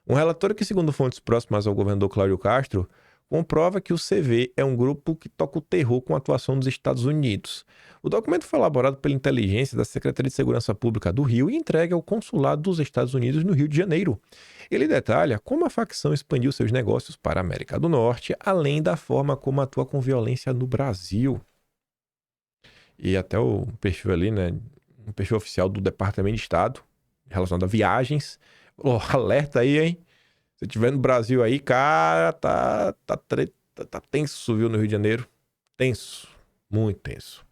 A: um relatório que, segundo fontes próximas ao governador Cláudio Castro, comprova que o CV é um grupo que toca o terror com a atuação dos Estados Unidos. O documento foi elaborado pela inteligência da Secretaria de Segurança Pública do Rio e entregue ao Consulado dos Estados Unidos no Rio de Janeiro. Ele detalha como a facção expandiu seus negócios para a América do Norte, além da forma como atua com violência no Brasil. E até o perfil ali, né? Um perfil oficial do Departamento de Estado, relacionado a viagens. Oh, alerta aí, hein? Se estiver no Brasil aí, cara, tá tenso, viu, no Rio de Janeiro. Tenso. Muito tenso.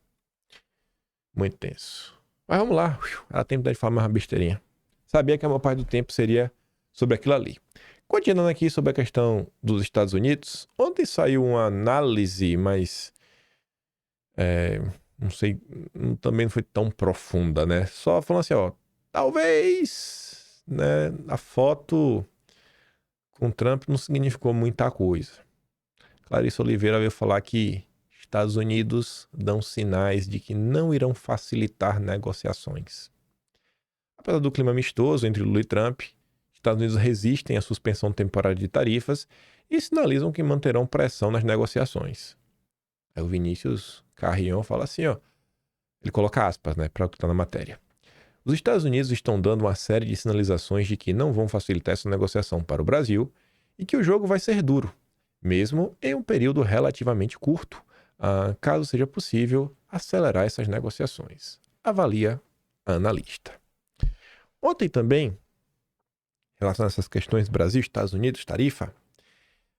A: Muito tenso. Mas vamos lá. Ela tem de falar mais uma besteirinha. Sabia que a maior parte do tempo seria sobre aquilo ali. Continuando aqui sobre a questão dos Estados Unidos, ontem saiu uma análise, mas não sei, também não foi tão profunda, né? Só falando assim, ó, talvez, né, a foto com Trump não significou muita coisa. Clarice Oliveira veio falar que Estados Unidos dão sinais de que não irão facilitar negociações. Apesar do clima amistoso entre Lula e Trump, Estados Unidos resistem à suspensão temporária de tarifas e sinalizam que manterão pressão nas negociações. Aí o Vinícius Carrion fala assim, ó, ele coloca aspas, né, para o que está na matéria. Os Estados Unidos estão dando uma série de sinalizações de que não vão facilitar essa negociação para o Brasil e que o jogo vai ser duro, mesmo em um período relativamente curto, caso seja possível acelerar essas negociações, avalia a analista. Ontem também, em relação a essas questões Brasil, Estados Unidos, tarifa,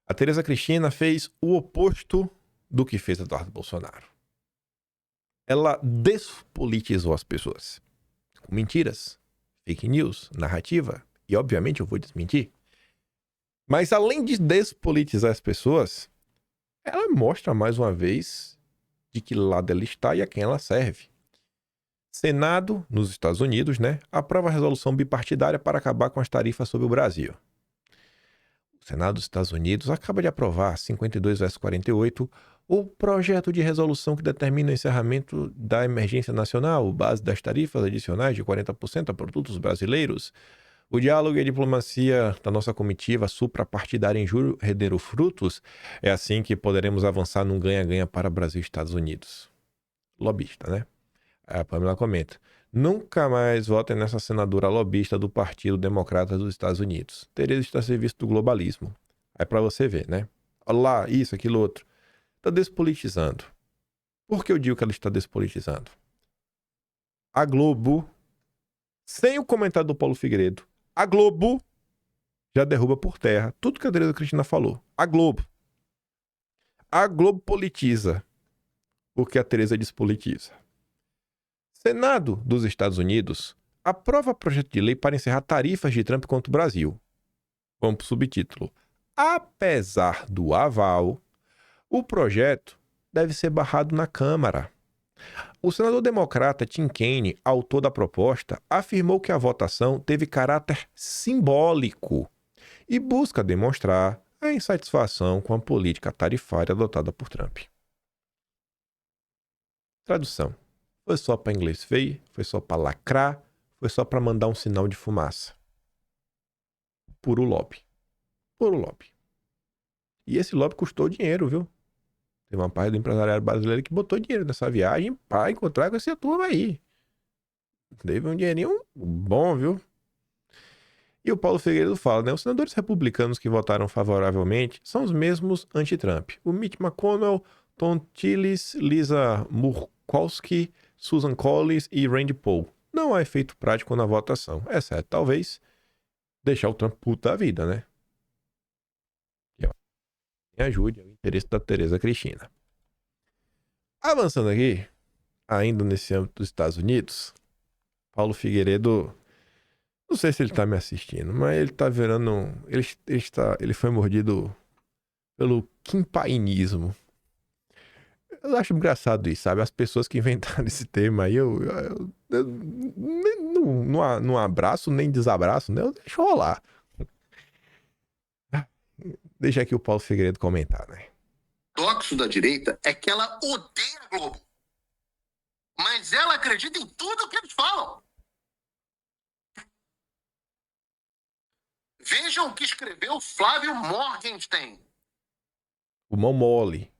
A: a Tereza Cristina fez o oposto do que fez Eduardo Bolsonaro. Ela despolitizou as pessoas. Com mentiras, fake news, narrativa, e obviamente eu vou desmentir. Mas além de despolitizar as pessoas, ela mostra mais uma vez de que lado ela está e a quem ela serve. Senado, nos Estados Unidos, né, aprova a resolução bipartidária para acabar com as tarifas sobre o Brasil. O Senado dos Estados Unidos acaba de aprovar, 52/48, o projeto de resolução que determina o encerramento da emergência nacional, base das tarifas adicionais de 40% a produtos brasileiros. O diálogo e a diplomacia da nossa comitiva suprapartidária em julho renderam frutos. É assim que poderemos avançar num ganha-ganha para Brasil e Estados Unidos. Lobista, né? A Pamela comenta. Nunca mais votem nessa senadora lobista do Partido Democrata dos Estados Unidos. Tereza está a serviço do globalismo. Aí para você ver, né? Olha lá, isso, aquilo, outro. Está despolitizando. Por que eu digo que ela está despolitizando? A Globo, sem o comentário do Paulo Figueiredo, a Globo já derruba por terra tudo que a Tereza Cristina falou. A Globo. A Globo politiza porque a Tereza despolitiza. Senado dos Estados Unidos aprova projeto de lei para encerrar tarifas de Trump contra o Brasil. Vamos para o subtítulo. Apesar do aval, o projeto deve ser barrado na Câmara. O senador democrata Tim Kaine, autor da proposta, afirmou que a votação teve caráter simbólico e busca demonstrar a insatisfação com a política tarifária adotada por Trump. Tradução. Foi só para inglês feio, foi só para lacrar, foi só para mandar um sinal de fumaça. Puro lobby. Puro lobby. E esse lobby custou dinheiro, viu? Teve uma parte do empresariado brasileiro que botou dinheiro nessa viagem para encontrar com essa turma aí. Teve um dinheirinho bom, viu? E o Paulo Figueiredo fala, né? Os senadores republicanos que votaram favoravelmente são os mesmos anti-Trump. O Mitch McConnell, Tom Tillis, Lisa Murkowski, Susan Collins e Rand Paul. Não há efeito prático na votação, exceto, talvez, deixar o Trump puto da vida, né? Me ajude, é o interesse da Tereza Cristina. Avançando aqui, ainda nesse âmbito dos Estados Unidos, Paulo Figueiredo Não sei se ele tá me assistindo, mas ele tá virando. Ele foi mordido pelo quimpainismo. Eu acho engraçado isso, sabe? As pessoas que inventaram esse tema aí, eu não abraço nem desabraço, né? Eu deixo rolar. Deixa aqui o Paulo Figueiredo comentar, né?
E: O paradoxo da direita é que ela odeia a Globo. Mas ela acredita em tudo que eles falam. Vejam o que escreveu Flávio Morgenstern.
A: O mão mole.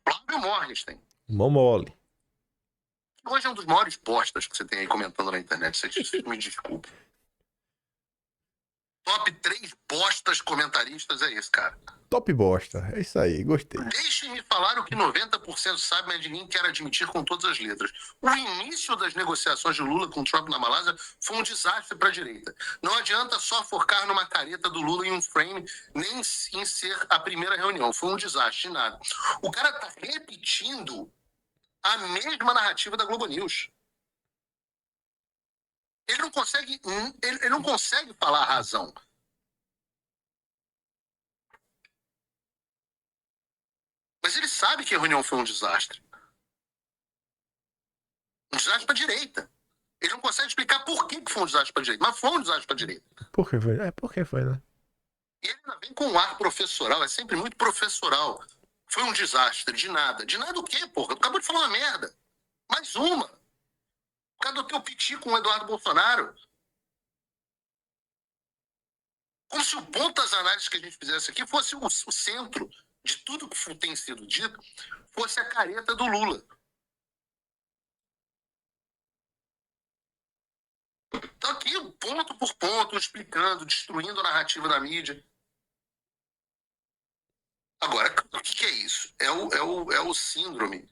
E: Flávio Morgenstern.
A: Mão mole.
E: Hoje é um dos maiores postas que você tem aí comentando na internet. Vocês me desculpem. Top 3 postas comentaristas é esse, cara.
A: Top bosta. É isso aí, gostei.
E: Deixe-me falar o que 90% sabe, mas ninguém quer admitir com todas as letras. O início das negociações de Lula com Trump na Malásia foi um desastre para a direita. Não adianta só focar numa careta do Lula em um frame, nem em ser a primeira reunião. Foi um desastre, nada. O cara tá repetindo a mesma narrativa da Globo News. Ele não consegue falar a razão. Mas ele sabe que a reunião foi um desastre. Um desastre para a direita. Ele não consegue explicar por que foi um desastre para a direita. Mas foi um desastre para a direita.
A: Por que foi? Por que foi, né?
E: E ele ainda vem com um ar professoral. É sempre muito professoral. Foi um desastre. De nada. De nada o quê, porra? Tu acabou de falar uma merda. Mais uma. Por causa do teu piti com o Eduardo Bolsonaro. Como se o ponto das análises que a gente fizesse aqui fosse o centro de tudo que tem sido dito, fosse a careta do Lula. Então aqui, ponto por ponto, explicando, destruindo a narrativa da mídia. Agora, o que é isso? É o síndrome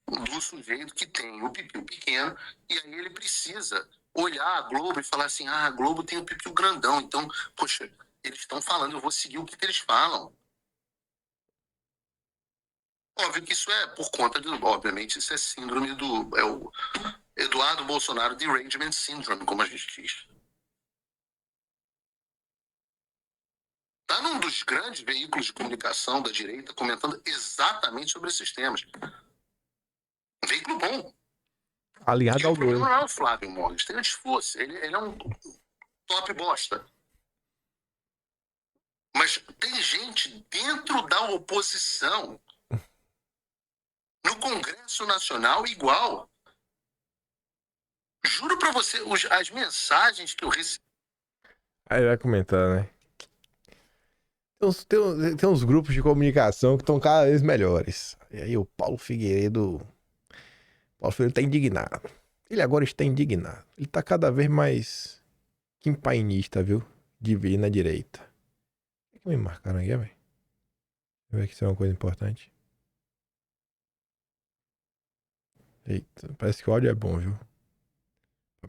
E: do sujeito que tem o pipiu pequeno e aí ele precisa olhar a Globo e falar assim, a Globo tem o pipiu grandão, então, poxa, eles estão falando, eu vou seguir o que eles falam. Óbvio que isso é por conta obviamente, isso é síndrome é o Eduardo Bolsonaro Derangement Syndrome, como a gente diz. Está num dos grandes veículos de comunicação da direita comentando exatamente sobre esses temas. Um veículo bom.
A: Aliado ao
E: problema
A: Lula.
E: não é o Flávio Morgenstern, antes fosse. Ele é um top bosta. Mas tem gente dentro da oposição no Congresso Nacional igual. Juro pra você, as mensagens que eu recebi. Aí
A: vai comentar, né? Tem uns grupos de comunicação que estão cada vez melhores. E aí o Paulo Figueiredo tá indignado. Ele agora está indignado. Ele tá cada vez mais quimpainista, viu? De vir na direita. O que me marcaram aqui, velho? Deixa eu ver que isso é uma coisa importante. Eita, parece que o áudio é bom, viu?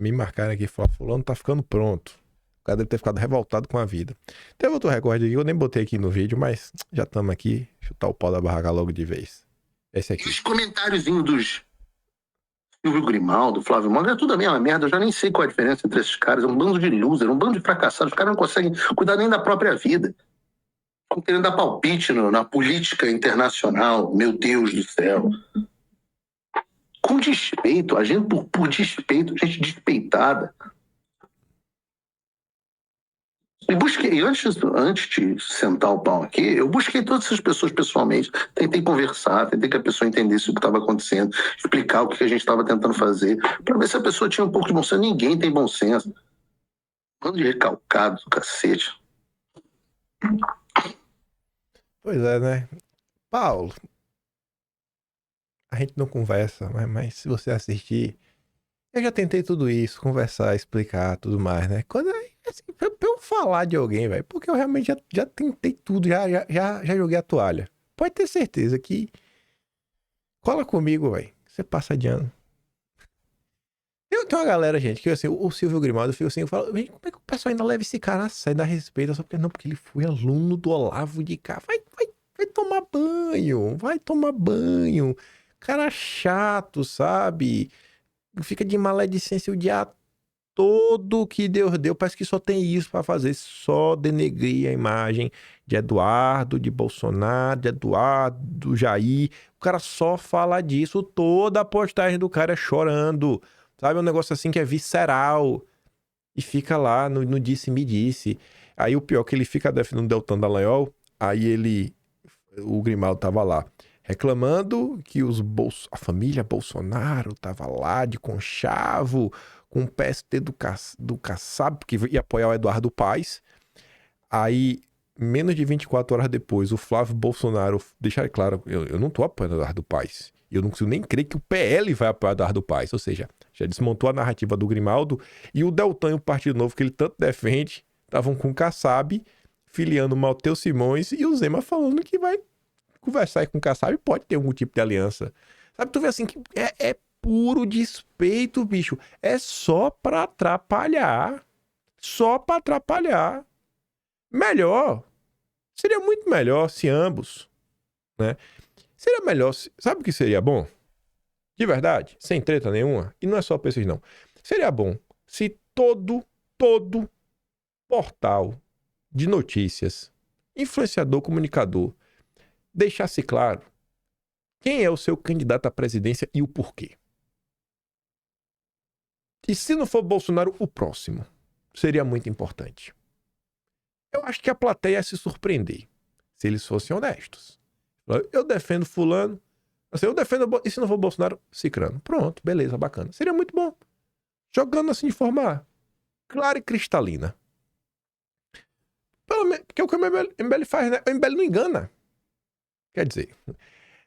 A: Me marcaram aqui e falaram, fulano tá ficando pronto. O cara deve ter ficado revoltado com a vida. Teve outro recorde aqui, eu nem botei aqui no vídeo, mas já estamos aqui. Chutar o pau da barraca logo de vez. Esse aqui.
E: E os comentáriozinhos dos Silvio Grimaldo, Flávio Moura, é tudo a mesma merda. Eu já nem sei qual a diferença entre esses caras. É um bando de loser, um bando de fracassados. Os caras não conseguem cuidar nem da própria vida. Estão querendo dar palpite na política internacional. Meu Deus do céu. Com despeito, agindo por despeito, gente despeitada. E busquei, antes de sentar o pau aqui, eu busquei todas essas pessoas pessoalmente, tentei conversar, tentei que a pessoa entendesse o que estava acontecendo, explicar o que a gente estava tentando fazer, para ver se a pessoa tinha um pouco de bom senso. Ninguém tem bom senso. Bando de recalcado do cacete.
A: Pois é, né? Paulo, a gente não conversa, mas se você assistir, eu já tentei tudo isso, conversar, explicar, tudo mais, né? Quando assim, pra eu falar de alguém, velho, porque eu realmente já tentei tudo, já joguei a toalha. Pode ter certeza que cola comigo, velho. Você passa de ano. Tem uma galera, gente, que assim, o Silvio Grimaldo, eu falo, como é que o pessoal ainda leva esse cara a sério, dá respeito, só porque não, porque ele foi aluno do Olavo de Cá. Vai tomar banho, vai tomar banho. Cara chato, sabe? Fica de maledicência o dia todo que Deus deu, parece que só tem isso para fazer, só denegrir a imagem de Eduardo, de Bolsonaro, de Eduardo, do Jair. O cara só fala disso, toda a postagem do cara é chorando, sabe? Um negócio assim que é visceral e fica lá no disse-me-disse. Aí o pior é que ele fica defendendo o Deltan Dallagnol, aí o Grimaldo tava lá reclamando que a família Bolsonaro tava lá de conchavo com o PST do Kassab, que ia apoiar o Eduardo Paes. Aí, menos de 24 horas depois, o Flávio Bolsonaro, deixar claro, eu não tô apoiando o Eduardo Paes. Eu não consigo nem crer que o PL vai apoiar o Eduardo Paes. Ou seja, já desmontou a narrativa do Grimaldo. E o Deltan e o Partido Novo, que ele tanto defende, estavam com o Kassab, filiando o Matheus Simões e o Zema falando que vai conversar com o Kassab, pode ter algum tipo de aliança. Sabe, tu vê assim que é puro despeito, bicho. É só pra atrapalhar. Só pra atrapalhar. Melhor. Seria muito melhor se ambos, né? Seria melhor, sabe o que seria bom? De verdade, sem treta nenhuma. E não é só pra esses não. Seria bom se todo portal de notícias, influenciador, comunicador, deixasse claro quem é o seu candidato à presidência e o porquê. E se não for Bolsonaro, o próximo. Seria muito importante. Eu acho que a plateia ia se surpreender se eles fossem honestos. Eu defendo fulano, assim, eu defendo, e se não for Bolsonaro, cicrano. Pronto, beleza, bacana. Seria muito bom. Jogando assim de forma clara e cristalina. Pelo menos, porque é o que o MBL faz, né? O MBL não engana. Quer dizer,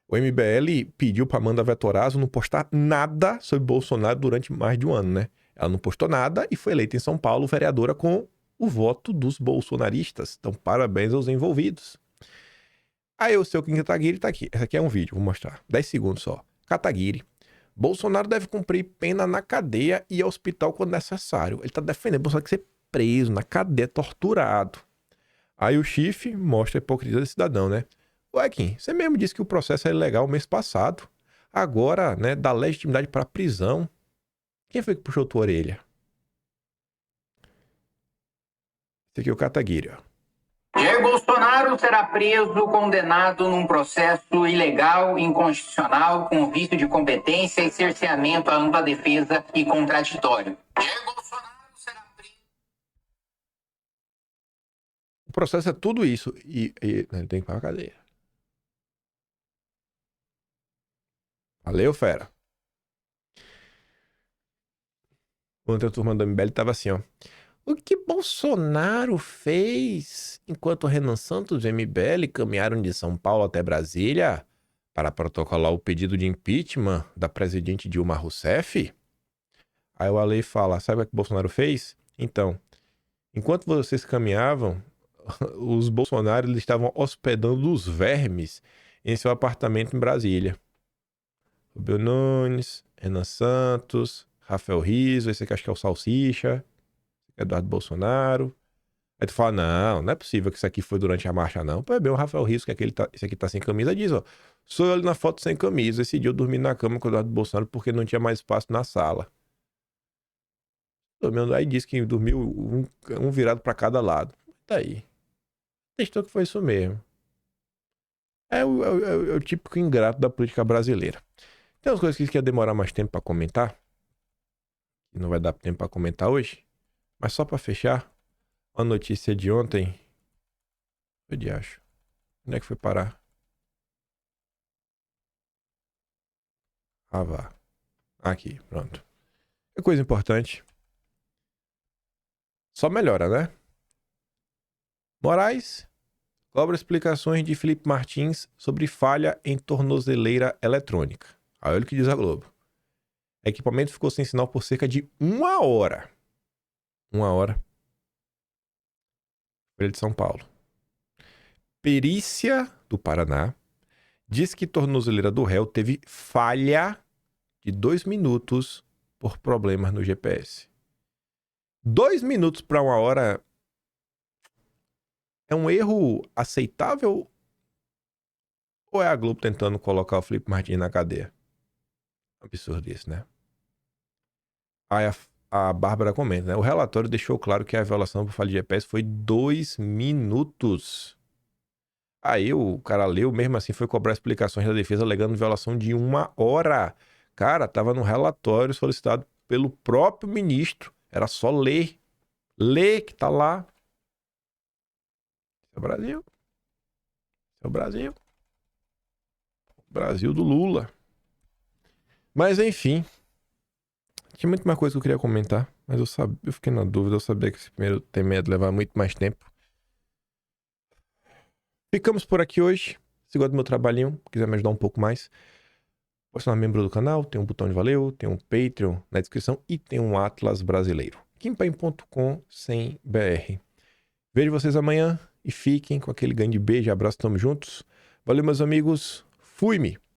A: o MBL pediu para Amanda Vettorazzo não postar nada sobre Bolsonaro durante mais de um ano, né? Ela não postou nada e foi eleita em São Paulo vereadora com o voto dos bolsonaristas. Então, parabéns aos envolvidos. Aí o seu Kim Kataguiri tá aqui. Esse aqui é um vídeo, vou mostrar. 10 segundos só. Kataguiri. Bolsonaro deve cumprir pena na cadeia e ao hospital quando necessário. Ele tá defendendo Bolsonaro que ser preso na cadeia, torturado. Aí o Chifre mostra a hipocrisia do cidadão, né? Ué, Kim, você mesmo disse que o processo é ilegal mês passado. Agora, né, dá legitimidade pra prisão. Quem foi que puxou tua orelha? Esse aqui é o Kataguiri, ó.
F: Jair Bolsonaro será preso, condenado num processo ilegal, inconstitucional, com vício de competência e cerceamento à ampla defesa e contraditório. Jair Bolsonaro será preso.
A: O processo é tudo isso. E ele tem que ir pra cadeia. Valeu, fera. Ontem a turma do MBL tava assim, ó. O que Bolsonaro fez enquanto Renan Santos e MBL caminharam de São Paulo até Brasília para protocolar o pedido de impeachment da presidente Dilma Rousseff? Aí o Ale fala, sabe o que Bolsonaro fez? Então, enquanto vocês caminhavam, os Bolsonaros eles estavam hospedando os vermes em seu apartamento em Brasília. Rubio Nunes, Renan Santos, Rafael Rizzo, esse aqui acho que é o Salsicha, Eduardo Bolsonaro. Aí tu fala, não é possível que isso aqui foi durante a marcha, não. Pô, é bem o Rafael Rizzo, que esse aqui tá sem camisa, diz, ó. Sou eu ali na foto sem camisa. Esse dia eu dormi na cama com o Eduardo Bolsonaro porque não tinha mais espaço na sala. Aí disse que dormiu um virado pra cada lado. Tá aí. Testou que foi isso mesmo. É o típico ingrato da política brasileira. Tem umas coisas que ia demorar mais tempo pra comentar. Que não vai dar tempo pra comentar hoje. Mas só pra fechar, uma notícia de ontem. Eu acho. Onde é que foi parar? Ah, vá. Aqui, pronto. É coisa importante. Só melhora, né? Moraes cobra explicações de Felipe Martins sobre falha em tornozeleira eletrônica. Aí olha o que diz a Globo. O equipamento ficou sem sinal por cerca de 1 hora. 1 hora. Folha de São Paulo. Perícia do Paraná diz que tornozeleira do réu teve falha de 2 minutos por problemas no GPS. 2 minutos para 1 hora é um erro aceitável ou é a Globo tentando colocar o Felipe Martins na cadeia? Absurdo isso, né? Aí a Bárbara comenta, né? O relatório deixou claro que a violação por falha de GPS foi 2 minutos. Aí o cara leu, mesmo assim foi cobrar explicações da defesa alegando violação de 1 hora. Cara, tava no relatório solicitado pelo próprio ministro. Era só ler. Ler que tá lá. Esse é o Brasil. Esse é o Brasil. Brasil do Lula. Mas enfim. Tinha muito mais coisa que eu queria comentar. Mas eu fiquei na dúvida. Eu sabia que esse primeiro tema ia levar muito mais tempo. Ficamos por aqui hoje. Se gosta do meu trabalhinho, quiser me ajudar um pouco mais, pode ser membro do canal, tem um botão de valeu, tem um Patreon na descrição e tem um Atlas brasileiro. Kimpaim.com/br. Vejo vocês amanhã e fiquem com aquele grande beijo e abraço, tamo juntos. Valeu, meus amigos. Fui-me!